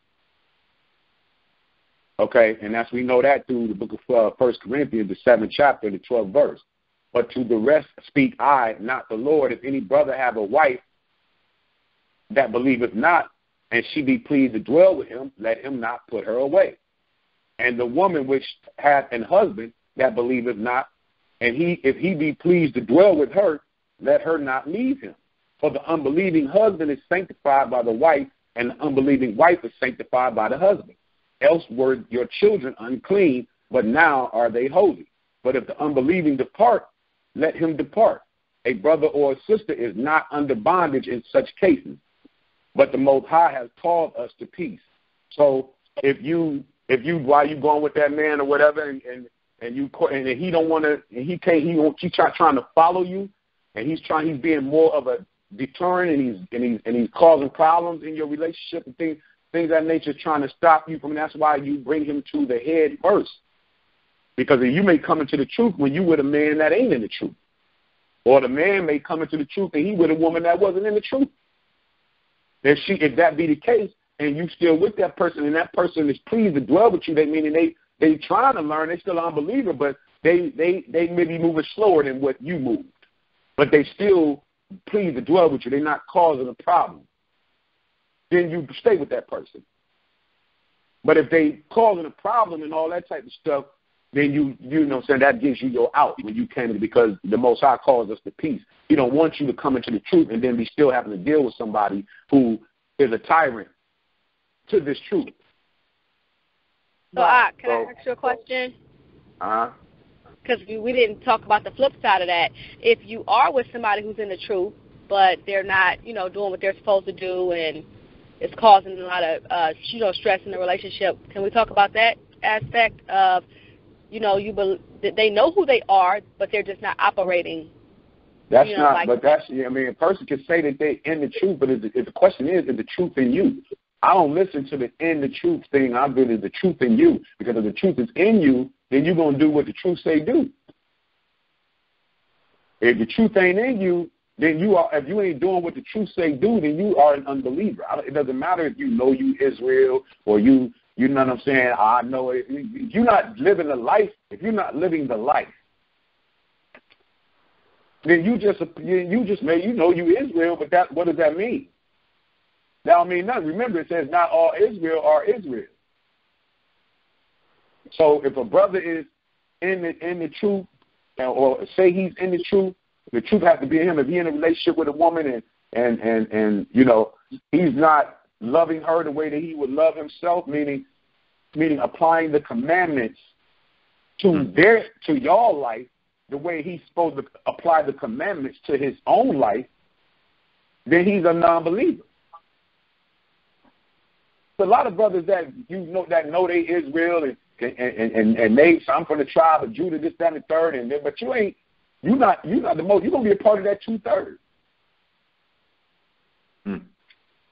okay, and we know that through the book of 1 Corinthians, the 7th chapter, the 12th verse. But to the rest speak I, not the Lord. If any brother have a wife that believeth not, and she be pleased to dwell with him, let him not put her away. And the woman which hath an husband that believeth not, and if he be pleased to dwell with her, let her not leave him. For the unbelieving husband is sanctified by the wife, and the unbelieving wife is sanctified by the husband. Else were your children unclean, but now are they holy. But if the unbelieving depart, let him depart. A brother or a sister is not under bondage in such cases, but the Most High has called us to peace. So if you while you going with that man or whatever, and and he don't want to, and he's trying to follow you, and he's being more of a deterrent, and he's causing problems in your relationship and things of that nature, trying to stop you from. That's why you bring him to the head first, because you may come into the truth when you with a man that ain't in the truth, or the man may come into the truth and he with a woman that wasn't in the truth. If that be the case, and you still with that person, and that person is pleased to dwell with you, meaning they trying to learn, they still an unbeliever, but they may be moving slower than what you moved, but they still pleased to dwell with you. They're not causing a problem. Then you stay with that person. But if they causing a problem and all that type of stuff, then you know what I'm saying, that gives you your out when you came in, because the Most High calls us to peace. He don't want you to come into the truth and then be still having to deal with somebody who is a tyrant to this truth. So, can I ask you a question? Because we didn't talk about the flip side of that. If you are with somebody who's in the truth, but they're not, doing what they're supposed to do, and it's causing a lot of, stress in the relationship, can we talk about that aspect of, they know who they are, but they're just not operating? That's a person can say that they're in the truth, but if the question is the truth in you? I don't listen to the in the truth thing. I believe it's the truth in you, because if the truth is in you, then you're going to do what the truth say do. If the truth ain't in you, then if you ain't doing what the truth say do, then you are an unbeliever. It doesn't matter if you Israel or you know what I'm saying, I know it. If you're not living the life, if you're not living the life, then you just made, you Israel, but what does that mean? That don't mean nothing. Remember, it says not all Israel are Israel. So if a brother is in the truth, or say he's in the truth has to be in him. If he's in a relationship with a woman and he's not loving her the way that he would love himself, meaning applying the commandments to y'all life the way he's supposed to apply the commandments to his own life, then he's a non-believer. A lot of brothers that know they Israel and I'm from the tribe of Judah, this, that, and the third, but you're not the most. You're gonna be a part of that 2/3.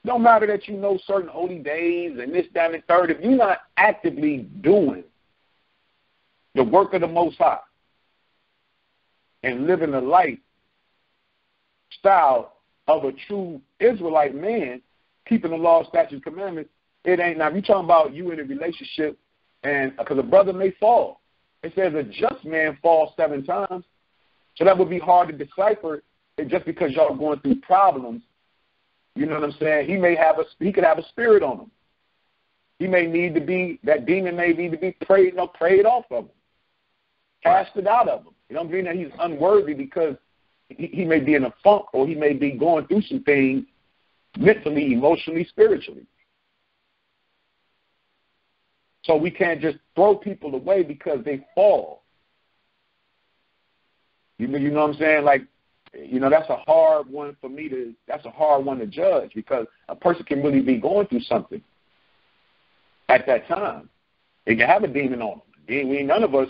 Don't matter that you know certain holy days and this, that, and the third. If you're not actively doing the work of the Most High and living the lifestyle of a true Israelite man, keeping the law, statutes, commandments, it ain't. Now, if you're talking about you in a relationship, and because a brother may fall, it says a just man falls 7 times, so that would be hard to decipher. Just because y'all are going through problems, you know what I'm saying? He could have a spirit on him. That demon may need to be prayed off of him, casted out of him. You don't mean that he's unworthy because he may be in a funk, or he may be going through some things mentally, emotionally, spiritually. So we can't just throw people away because they fall. You know what I'm saying? That's a hard one for me that's a hard one to judge, because a person can really be going through something at that time. They can have a demon on them. None of us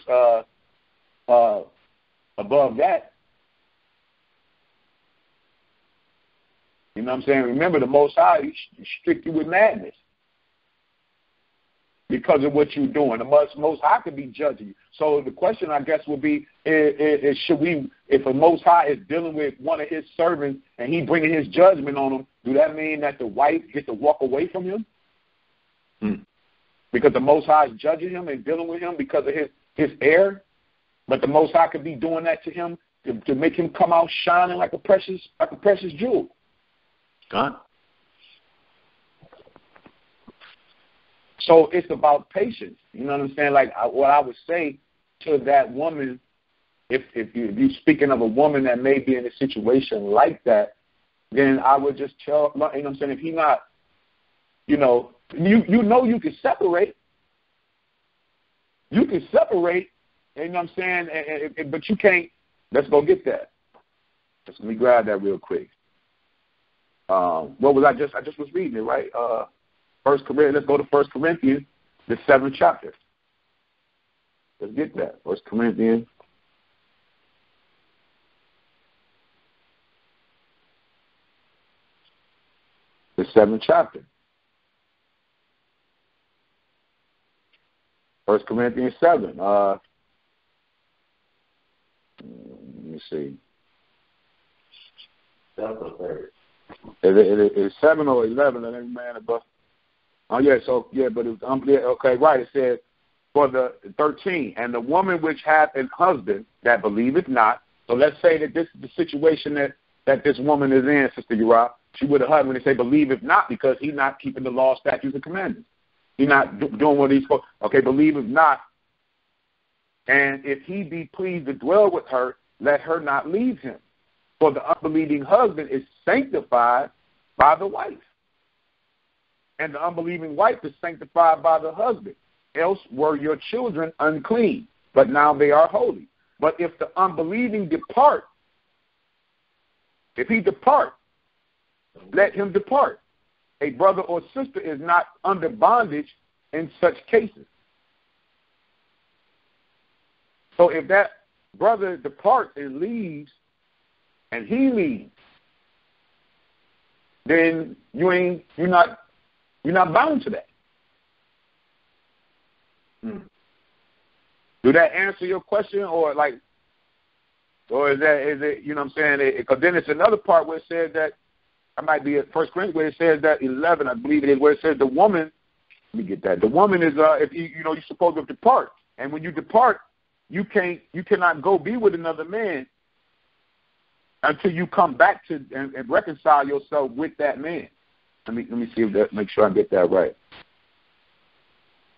above that. You know what I'm saying? Remember, the Most High, he strict you with madness because of what you're doing. The Most High could be judging you. So the question, I guess, would be, is should we, if the Most High is dealing with one of his servants and he bringing his judgment on him, do that mean that the wife gets to walk away from him? Because the Most High is judging him and dealing with him because of his error? But the Most High could be doing that to him to make him come out shining like a precious jewel. God. So it's about patience. You know what I'm saying? What I would say to that woman, if you're speaking of a woman that may be in a situation like that, then I would just tell, you know what I'm saying, if he not, you can separate. You can separate, you know what I'm saying, but you can't. Let's go get that. Let me grab that real quick. What was I just was reading it, right? Let's go to 1 Corinthians, the 7th chapter. Let's get that. 1 Corinthians. The 7th chapter. 1 Corinthians 7. Let me see. It's 7 or 11, and every man above. Oh yeah, but it was okay, right. It says for the 13, and the woman which hath an husband that believeth not. So let's say that this is the situation that this woman is in, Sister Uriah. She with a husband, they say believeth not because he's not keeping the law, statutes, and commandments. He's not doing what he's supposed. Okay, believeth not. And if he be pleased to dwell with her, let her not leave him. For the unbelieving husband is sanctified by the wife, and the unbelieving wife is sanctified by the husband. Else were your children unclean, but now they are holy. But if the unbelieving depart, if he depart, let him depart. A brother or sister is not under bondage in such cases. So if that brother departs and leaves, and he leaves, then you're not bound to that. Do that answer your question, or is it you know what I'm saying? Because then it's another part where it says that I might be at 1 Corinthians where it says that 11, I believe it is, where it says the woman. Let me get that. The woman is if you're supposed to depart, and when you depart, you cannot go be with another man until you come back to and reconcile yourself with that man. Let me see if that, make sure I get that right.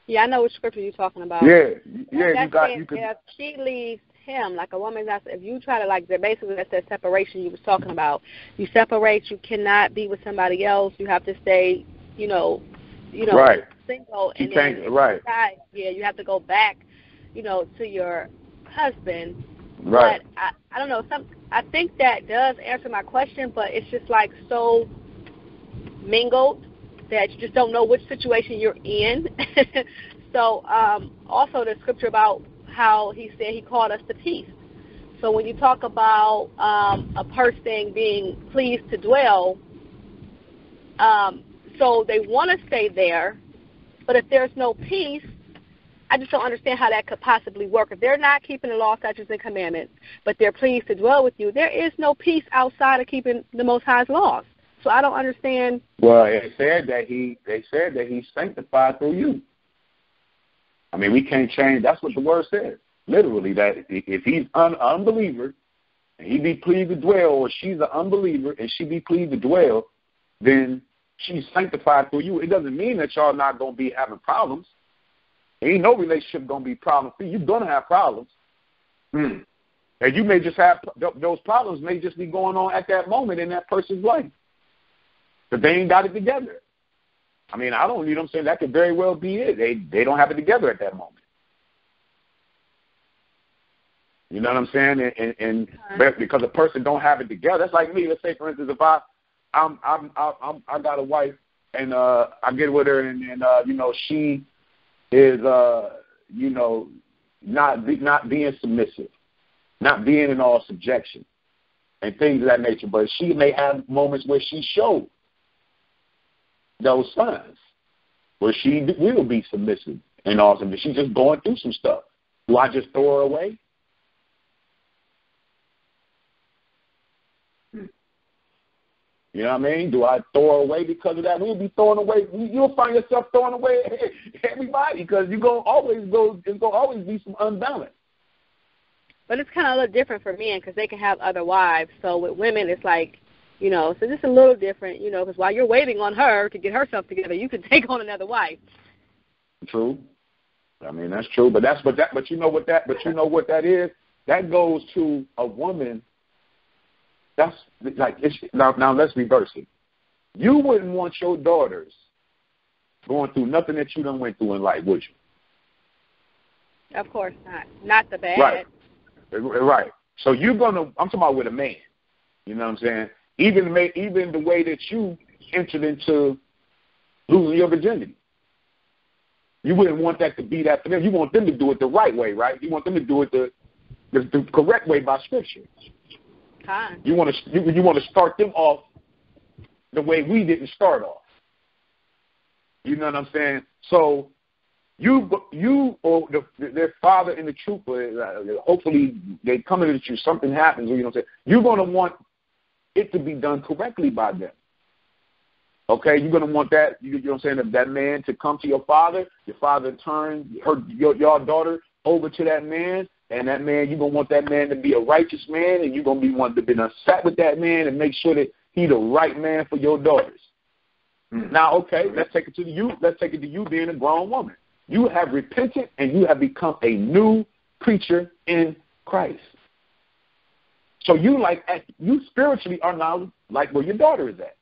Yeah, I know which scripture you're talking about. Yeah. If she leaves him, like a woman, if you try to basically that's that separation you was talking about. You separate, you cannot be with somebody else. You have to stay, right. single, and then right. You have to go back, to your husband. Right. But I don't know. I think that does answer my question, but it's just so mingled that you just don't know which situation you're in. So also the scripture about how he said he called us to peace. So when you talk about a person being pleased to dwell, so they want to stay there, but if there's no peace, I just don't understand how that could possibly work. If they're not keeping the law, statutes, and commandments, but they're pleased to dwell with you, there is no peace outside of keeping the Most High's laws. So I don't understand. Well, they said that he's sanctified through you. I mean, we can't change. That's what the word says. Literally, that if he's an unbeliever and he be pleased to dwell, or she's an unbeliever and she be pleased to dwell, then she's sanctified through you. It doesn't mean that y'all not going to be having problems. Ain't no relationship going to be problem free. You're going to have problems. And you may just have those problems may just be going on at that moment in that person's life. But they ain't got it together. I mean, I don't, I'm saying that could very well be it. They don't have it together at that moment. You know what I'm saying? And because a person don't have it together, that's like me. Let's say, for instance, if I got a wife and I get with her and she is not being submissive, not being in all subjection, and things of that nature. But she may have moments where she shows those signs, where she will be submissive and awesome. She's just going through some stuff. Do I just throw her away? You know what I mean? Do I throw her away because of that? We'll be throwing away. You'll find yourself throwing away everybody because it's going to always be some unbalance. But it's kind of a little different for men because they can have other wives. So with women, it's like, so just a little different, because while you're waiting on her to get herself together, you can take on another wife. True. I mean, that's true. But you know what that is? That goes to a woman. That's like now let's reverse it. You wouldn't want your daughters going through nothing that you done went through in life, would you? Of course not. Not the bad. Right. So I'm talking about with a man. You know what I'm saying? Even the way that you entered into losing your virginity. You wouldn't want that to be that for them. You want them to do it the right way, right? You want them to do it the correct way by Scripture. You want to start them off the way we didn't start off. You know what I'm saying? So you or their father in the truth, hopefully they come into the truth, something happens, you know what I'm saying? You're going to want it to be done correctly by them. Okay, you're going to want that, you know what I'm saying, that man to come to your father turn your daughter over to that man, and that man, you're going to want that man to be a righteous man, and you're going to be wanting to be sat with that man and make sure that he's the right man for your daughters. Now, okay, let's take it to you. Let's take it to you being a grown woman. You have repented and you have become a new creature in Christ. So you spiritually are now like where your daughter is at.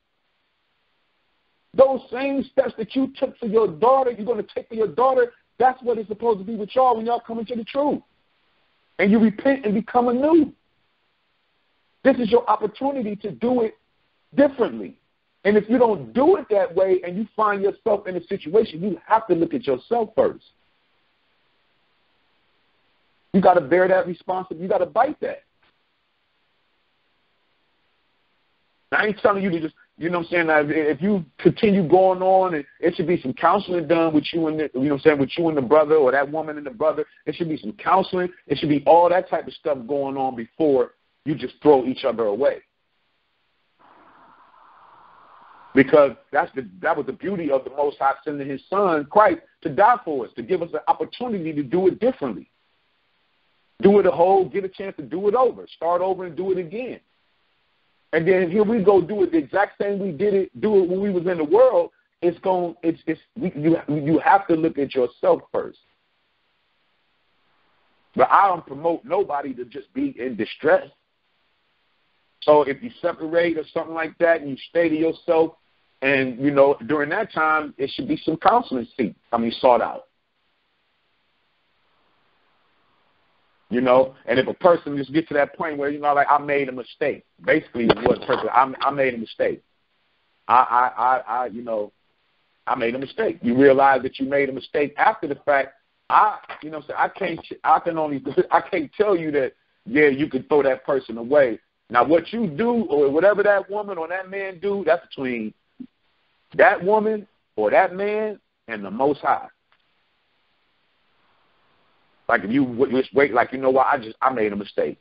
Those same steps that you took for your daughter, you're going to take for your daughter. That's what it's supposed to be with y'all when y'all come into the truth. And you repent and become anew. This is your opportunity to do it differently. And if you don't do it that way and you find yourself in a situation, you have to look at yourself first. You got to bear that responsibility. You got to bite that. I ain't telling you to just, you know what I'm saying, if you continue going on, and it should be some counseling done with you and the, you know what I'm saying, with you and the brother, or that woman and the brother. It should be some counseling. It should be all that type of stuff going on before you just throw each other away. Because that was the beauty of the Most High sending His Son, Christ, to die for us, to give us the opportunity to do it differently. Do it get a chance to do it over, start over and do it again. And then here we go do it the exact same do it when we was in the world. You have to look at yourself first. But I don't promote nobody to just be in distress. So if you separate or something like that and you stay to yourself, and, you know, during that time, it should be some counseling sought out. You know, and if a person just gets to that point where, you know, like, I made a mistake, basically what person, I made a mistake. I made a mistake. You realize that you made a mistake after the fact. I can't tell you that, yeah, you can throw that person away. Now, what you do or whatever that woman or that man do, that's between that woman or that man and the Most High. Like if you just wait, like, you know what, I made a mistake.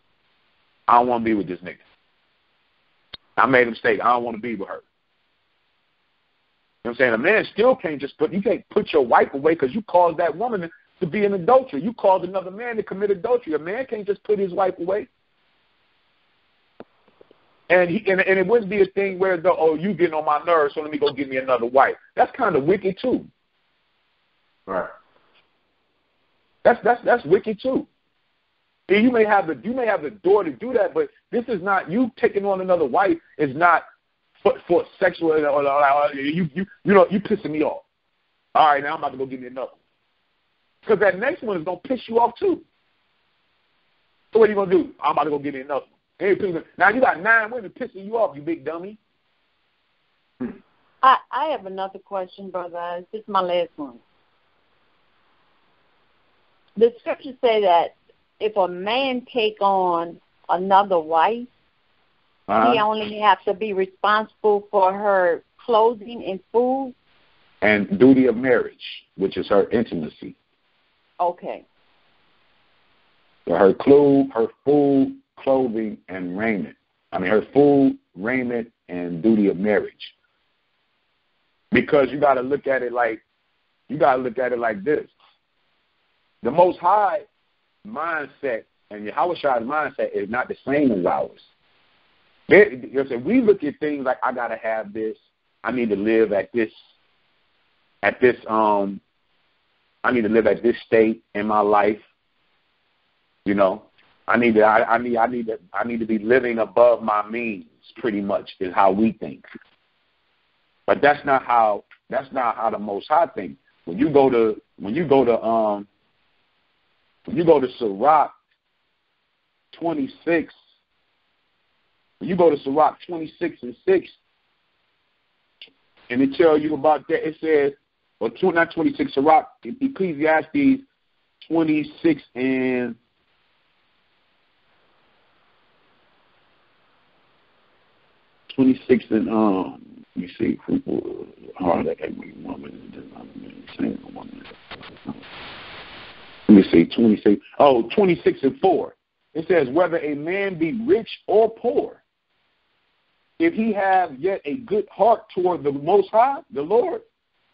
I don't want to be with this nigga. I made a mistake. I don't want to be with her. You know what I'm saying? A man still can't you can't put your wife away because you caused that woman to be an adulterer. You caused another man to commit adultery. A man can't just put his wife away. And it wouldn't be a thing where you getting on my nerves, so let me go get me another wife. That's kind of wicked too. Right. That's wicked too. And you may have the door to do that, but this is not, you taking on another wife is not for sexual. You pissing me off. All right, now I'm about to go get me another one. Because that next one is gonna piss you off too. So what are you gonna do? I'm about to go get me another one. Now you got 9 women pissing you off, you big dummy. I have another question, brother. This is my last one. The scriptures say that if a man take on another wife, he only has to be responsible for her clothing and food. And duty of marriage, which is her intimacy. Okay. So her food, clothing, and raiment. Her food, raiment, and duty of marriage. Because you got to look at it like this. The Most High mindset and Yahweh Shai's mindset is not the same as ours. We look at things like, I got to have this. I need to live at this. I need to live at this state in my life. You know, I need to be living above my means. Pretty much is how we think. But that's not how the Most High thinks. When you go to Sirach 26, when you go to Sirach 26 and 6, and it tells you about that, it says, or not 26, Sirach, Ecclesiastes 26 and 26 and let me see. Let me see, 26. Oh, 26 and 4. It says, whether a man be rich or poor, if he have yet a good heart toward the Most High, the Lord,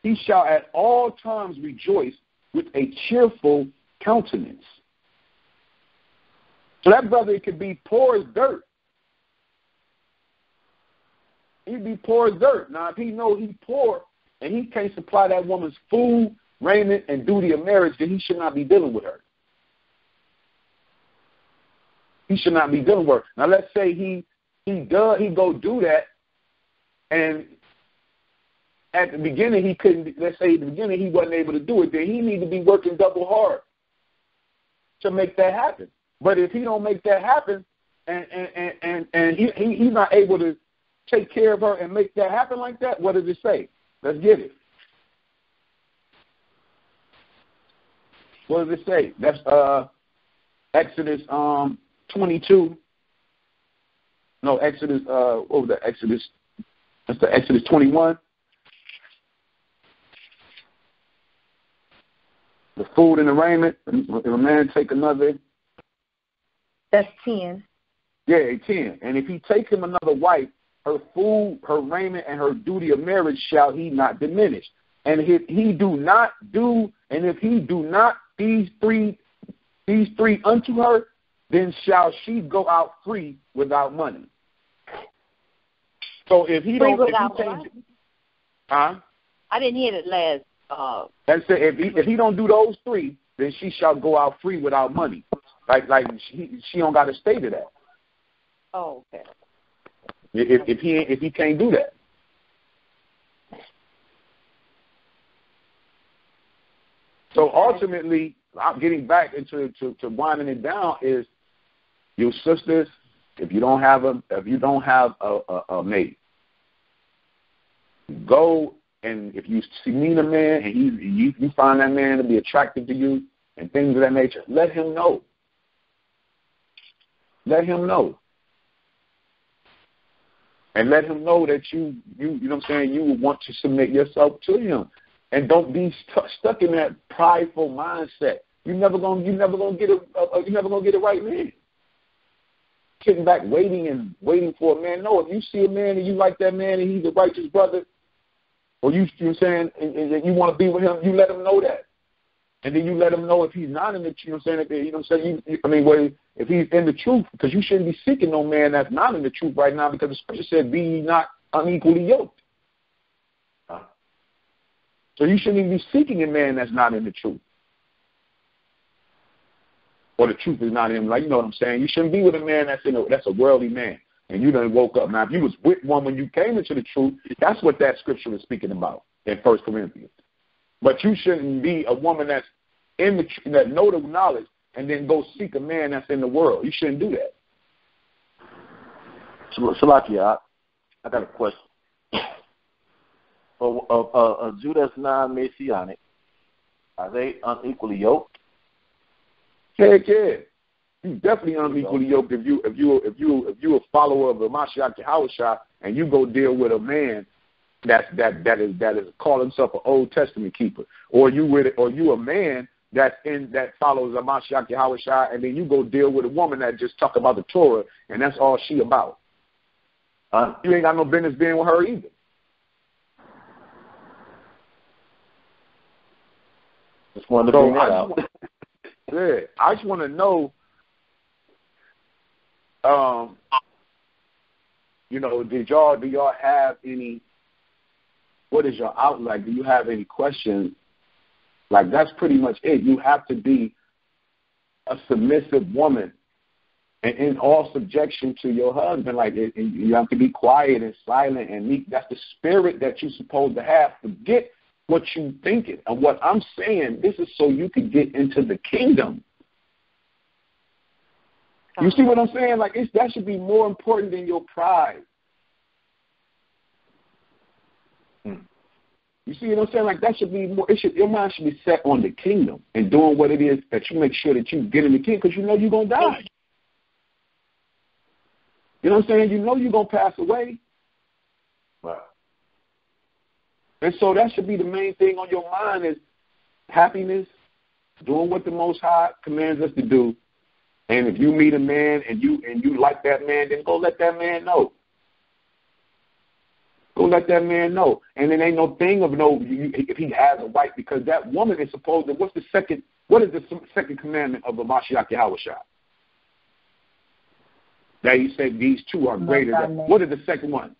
he shall at all times rejoice with a cheerful countenance. So that brother could be poor as dirt. He'd be poor as dirt. Now, if he know he's poor and he can't supply that woman's food, raiment, and duty of marriage, then he should not be dealing with her. He should not be dealing with her. Now, let's say he go do that, and at the beginning he couldn't. Let's say at the beginning he wasn't able to do it. Then he need to be working double hard to make that happen. But if he don't make that happen, and he's not able to take care of her and make that happen like that, what does it say? Let's get it. What does it say? That's Exodus 22. No, Exodus. What was that? Exodus. That's the Exodus 21. The food and the raiment. If a man take another. That's 10. Yeah, 10. And if he take him another wife, her food, her raiment, and her duty of marriage shall he not diminish. And if he do not these three unto her, then shall she go out free without money. So if he don't, I didn't hear it last. That's it. If he don't do those three, then she shall go out free without money. Like she don't got to stay to that. Oh, okay. If he can't do that. So ultimately, I'm getting back into to winding it down is, you sisters, if you don't have a mate, go, and if you meet a man and you find that man to be attractive to you and things of that nature, let him know. Let him know. And let him know that you know what I'm saying, you would want to submit yourself to him. And don't be stuck in that prideful mindset. You're never gonna get a right man. Sitting back waiting for a man. No, if you see a man and you like that man and he's a righteous brother, or you know what I'm saying, and you want to be with him, you let him know that. And then you let him know if he's not in the, you know what I'm saying, you know what I'm saying, if he's in the truth, because you shouldn't be seeking no man that's not in the truth right now, because the scripture said, be ye not unequally yoked. So you shouldn't even be seeking a man that's not in the truth. Or the truth is not in him. Like, you know what I'm saying? You shouldn't be with a man that's a worldly man. And you done woke up. Now, if you was with one when you came into the truth, that's what that scripture is speaking about in 1 Corinthians. But you shouldn't be a woman that's in the that know the knowledge and then go seek a man that's in the world. You shouldn't do that. Salakia, I got a question. A Jew that's non-Messianic, are they unequally yoked? Heck yeah, you definitely unequally yoked if you a follower of the Mashiach Yahushua and you go deal with a man that is calling himself an Old Testament keeper, or you a man that follows the Mashiach Yahushua, and then you go deal with a woman that just talk about the Torah and that's all she about. You ain't got no business being with her either. Just wanted to bring that out. Yeah, I just want to know, do y'all have any, what is your outlook? Do you have any questions? Like, that's pretty much it. You have to be a submissive woman and in all subjection to your husband. Like, you have to be quiet and silent and meek. That's the spirit that you're supposed to have. Forget what you thinking. And what I'm saying, this is so you can get into the kingdom. You see what I'm saying? Like, that should be more important than your pride. You see what I'm saying? Like that should be more. Your mind should be set on the kingdom and doing what it is that you make sure that you get in the kingdom, because you know you're gonna die. You know what I'm saying? You know you're gonna pass away. Right. And so that should be the main thing on your mind is happiness, doing what the Most High commands us to do. And if you meet a man and you like that man, then go let that man know. Go let that man know. And it ain't no thing of if he has a wife, because that woman is supposed to, what is the second commandment of the Mashiach Yahushua? That he said these two are greater than. What is the second one?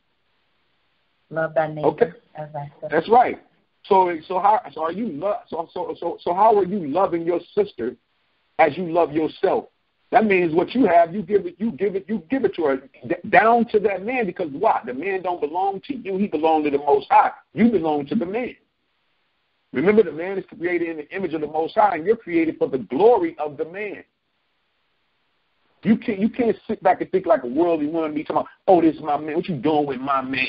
Love thy neighbor. Okay. As thyself. That's right. So how are you how are you loving your sister as you love yourself? That means what you have, you give it to her, down to that man, because why? The man don't belong to you. He belongs to the Most High. You belong to the man. Remember, the man is created in the image of the Most High, and you're created for the glory of the man. You can't sit back and think like a worldly woman, be talking about, oh, this is my man. What you doing with my man?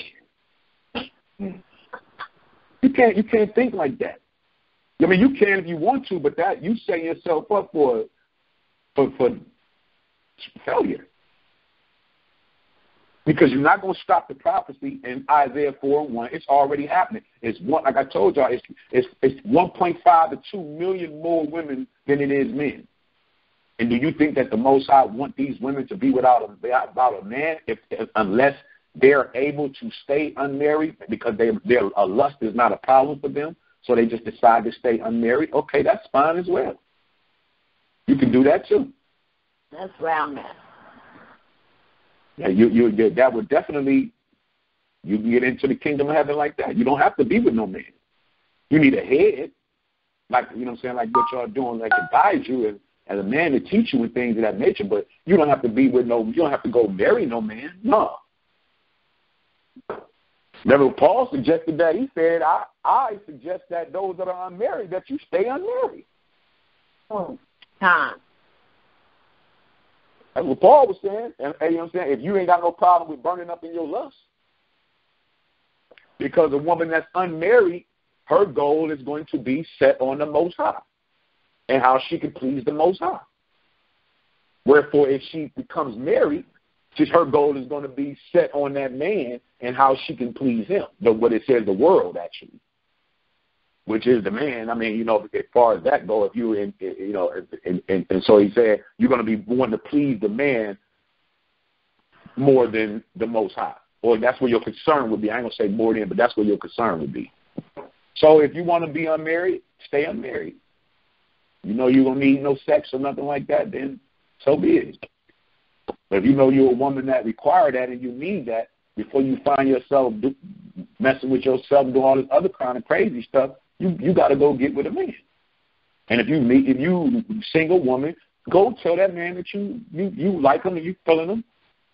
You can't think like that. I mean, you can if you want to, but that you set yourself up for failure, because you're not going to stop the prophecy in Isaiah 4:1. It's already happening. It's one, like I told y'all, it's 1.5 to 2 million more women than it is men. And do you think that the Most High want these women to be without a man unless they're able to stay unmarried because their lust is not a problem for them, so they just decide to stay unmarried? Okay, that's fine as well. You can do that too. That's where I'm at. Yeah, you that would definitely, you can get into the kingdom of heaven like that. You don't have to be with no man. You need a head, like, you know what I'm saying, like what y'all doing, like to guide you and as a man to teach you and things of that nature. But you don't have to be with you don't have to go marry no man. No. Remember, Paul suggested that. He said, I suggest that those that are unmarried, that you stay unmarried. Time. That's what Paul was saying. And you know what I'm saying? If you ain't got no problem with burning up in your lust, because a woman that's unmarried, her goal is going to be set on the Most High and how she can please the Most High. Wherefore, if she becomes married, just her goal is going to be set on that man and how she can please him. What it says, the world, actually, which is the man. I mean, you know, as far as that goes, if you, you know, and so he said, you're going to be wanting to please the man more than the Most High. Or that's where your concern would be. I ain't going to say more than, but that's where your concern would be. So if you want to be unmarried, stay unmarried. You know you're going to need no sex or nothing like that, then so be it. But if you know you're a woman that require that and you need that before you find yourself messing with yourself, doing all this other kind of crazy stuff, you got to go get with a man. And if you single woman, go tell that man that you like him and you feeling him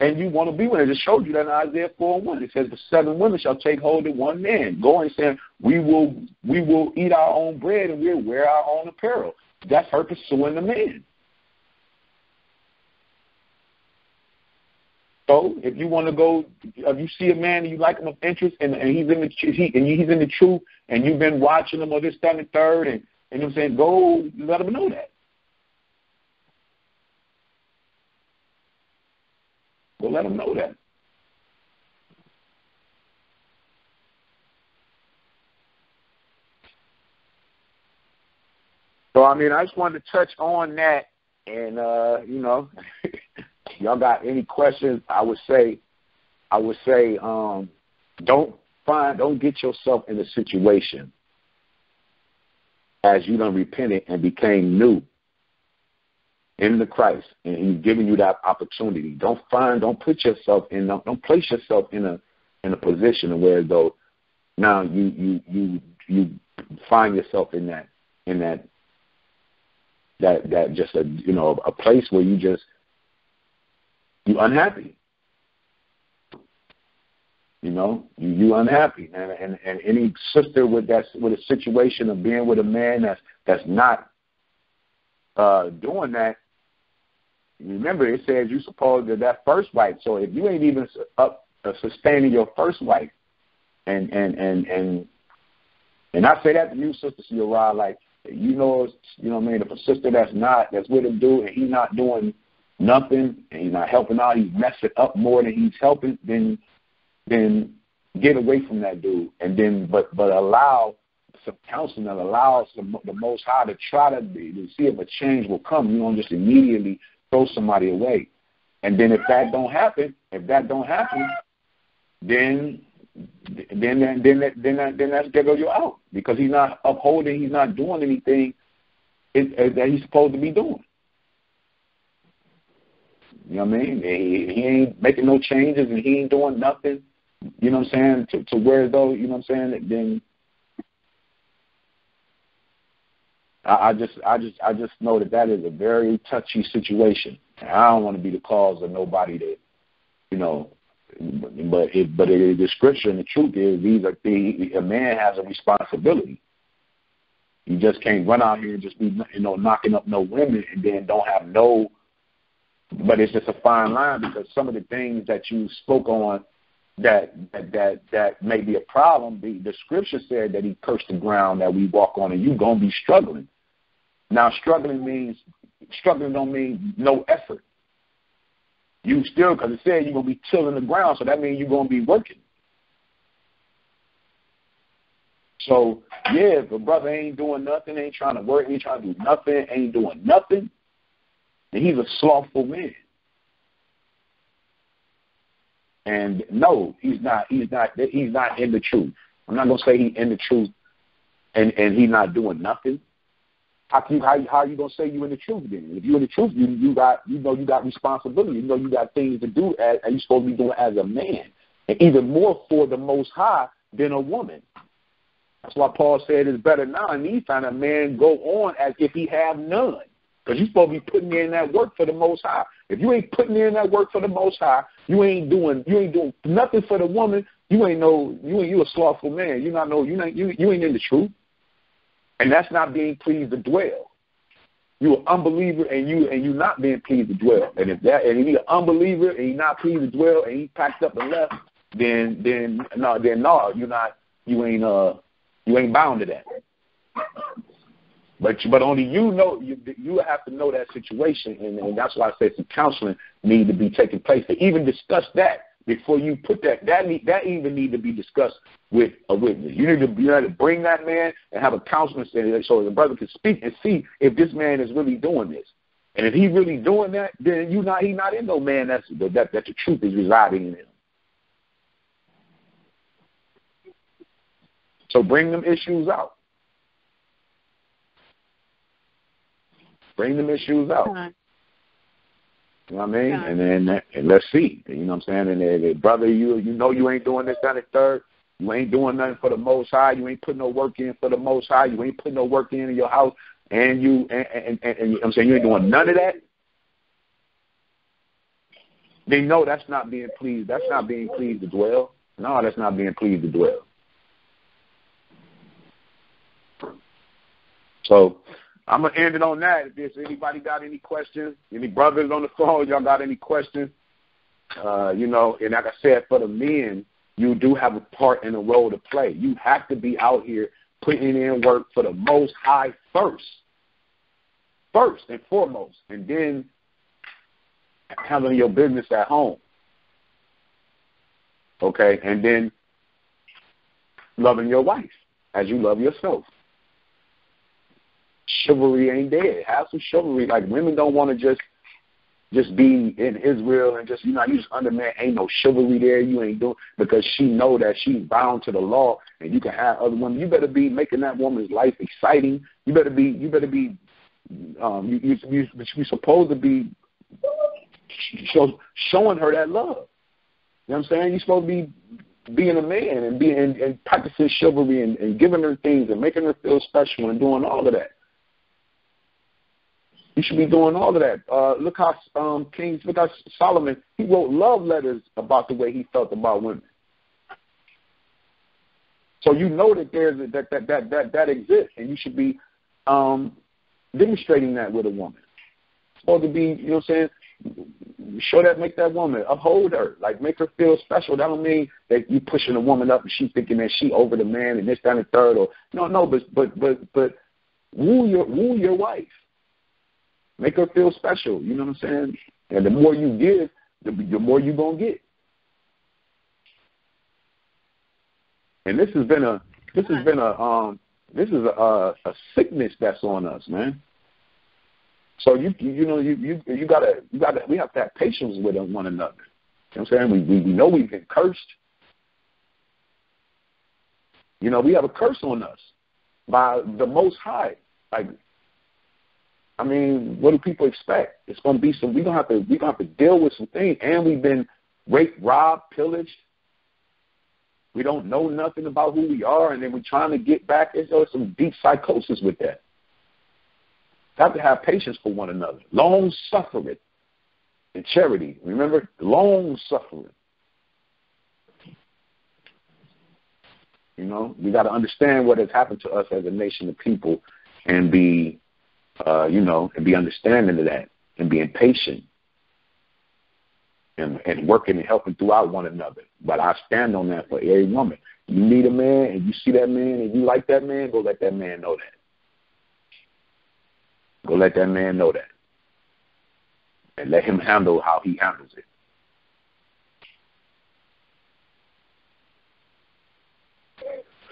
and you want to be with him. It just showed you that in Isaiah 4:1. It says the 7 women shall take hold of one man. Going and saying, we will eat our own bread and we'll wear our own apparel. That's her pursuing the man. So if you want to go, if you see a man and you like him of interest and he's in the truth and you've been watching him or this, that, and the third, and you know what I'm saying, go let him know that. Go let him know that. So, I mean, I just wanted to touch on that, and, you know, y'all got any questions, I would say, don't get yourself in a situation as you done repented and became new in the Christ, and he's giving you that opportunity. Don't place yourself in a position where though now you find yourself in that just a place where you unhappy. You know, you unhappy, and any sister with a situation of being with a man that's not doing that. Remember, it says you supposed that first wife. So if you ain't even up sustaining your first wife, and And I say that to you, Sister Ciara, like, you know what I mean, if a sister that's with a dude and he's not doing nothing and he's not helping out, he's messing up more than he's helping, then get away from that dude. And then but allow some counseling and allow the Most High to try to see if a change will come. You don't just immediately throw somebody away. And then if that don't happen, then that's there you're out, because he's not upholding, he's not doing anything that he's supposed to be doing. You know what I mean? He ain't making no changes and he ain't doing nothing. You know what I'm saying? To where though, you know what I'm saying? Then I just know that is a very touchy situation. And I don't want to be the cause of nobody that, you know. But the scripture and the truth is, a man has a responsibility. You just can't run out here and just be, you know, knocking up no women and then don't have no. But it's just a fine line, because some of the things that you spoke on that may be a problem. The scripture said that he cursed the ground that we walk on, and you gonna be struggling. Now, struggling don't mean no effort. You still, because it said you're going to be tilling the ground, so that means you're going to be working. So, yeah, if a brother ain't doing nothing, ain't trying to work, ain't trying to do nothing, ain't doing nothing, then he's a slothful man. And no, he's not in the truth. I'm not going to say he's in the truth and he's not doing nothing. How are you gonna say you in the truth then? If you're in the truth, you got responsibility. You know you got things to do as you're supposed to be doing as a man, and even more for the Most High than a woman. That's why Paul said it's better now in these times a man go on as if he have none, because you're supposed to be putting in that work for the Most High. If you ain't putting in that work for the Most High, you ain't doing nothing for the woman. You a slothful man. You ain't in the truth. And that's not being pleased to dwell. You're an unbeliever, and you not being pleased to dwell. And if you're an unbeliever and you're not pleased to dwell, and he packed up and left, then you ain't bound to that. But only you have to know that situation, and that's why I say some counseling need to be taking place to even discuss that. Before you put that even need to be discussed with a witness. You need to bring that man and have a counselor so the brother can speak and see if this man is really doing this. And if he's really doing that, then he's not in no man that the truth is residing in him. So bring them issues out. Bring them issues out. You know what I mean? Yeah. And let's see. You know what I'm saying? And brother, you know you ain't doing this, that, and third. You ain't doing nothing for the Most High. You ain't putting no work in for the Most High. You ain't putting no work in your house. And you know what I'm saying, you ain't doing none of that. They know that's not being pleased. That's not being pleased to dwell. No, that's not being pleased to dwell. So I'm going to end it on that. If there's anybody got any questions, any brothers on the phone, y'all got any questions, you know, and like I said, for the men, you do have a part and a role to play. You have to be out here putting in work for the Most High first and foremost, and then handling your business at home. Okay, and then loving your wife as you love yourself. Chivalry ain't dead. Have some chivalry. Like, women don't want to just be in Israel and just, you just underman. Ain't no chivalry there. You ain't doing, because she know that she's bound to the law, and you can have other women. You better be making that woman's life exciting. You better be. You're supposed to be showing her that love. You know what I'm saying? You're supposed to be being a man and practicing chivalry and giving her things and making her feel special and doing all of that. You should be doing all of that. Look how Solomon, he wrote love letters about the way he felt about women. So you know that there's that exists, and you should be demonstrating that with a woman. It's supposed to be, you know what I'm saying? show that, make that woman, uphold her, like make her feel special. That don't mean that you pushing a woman up and she thinking that she over the man and this, that, and the third. Or no, but woo your wife, make her feel special. You know what I'm saying? And the more you give, the more you gonna get. And this is a sickness that's on us, man. So we have to have patience with one another. You know what I'm saying? We know we've been cursed. You know, we have a curse on us by the Most High. Like, I mean, what do people expect? It's going to be we're gonna have to deal with some things, and we've been raped, robbed, pillaged. We don't know nothing about who we are, and then we're trying to get back. There's some deep psychosis with that. Have to have patience for one another. Long suffering and charity. Remember, long suffering. You know, we got to understand what has happened to us as a nation of people, and be, and be understanding of that, and being patient, and working and helping throughout one another. But I stand on that for every woman. You meet a man, and you see that man, and you like that man, go let that man know that. Go let that man know that. And let him handle how he handles it.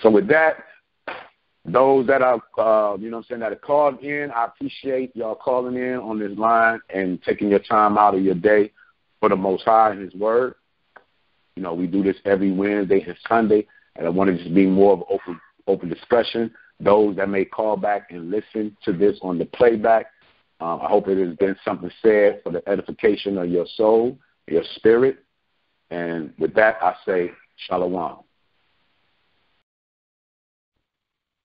So with that, those that are, that are called in, I appreciate y'all calling in on this line and taking your time out of your day for the Most High and His Word. You know, we do this every Wednesday and Sunday, and I want it to be more of an open discussion. Those that may call back and listen to this on the playback, I hope it has been something said for the edification of your soul, your spirit. And with that, I say, Shalom.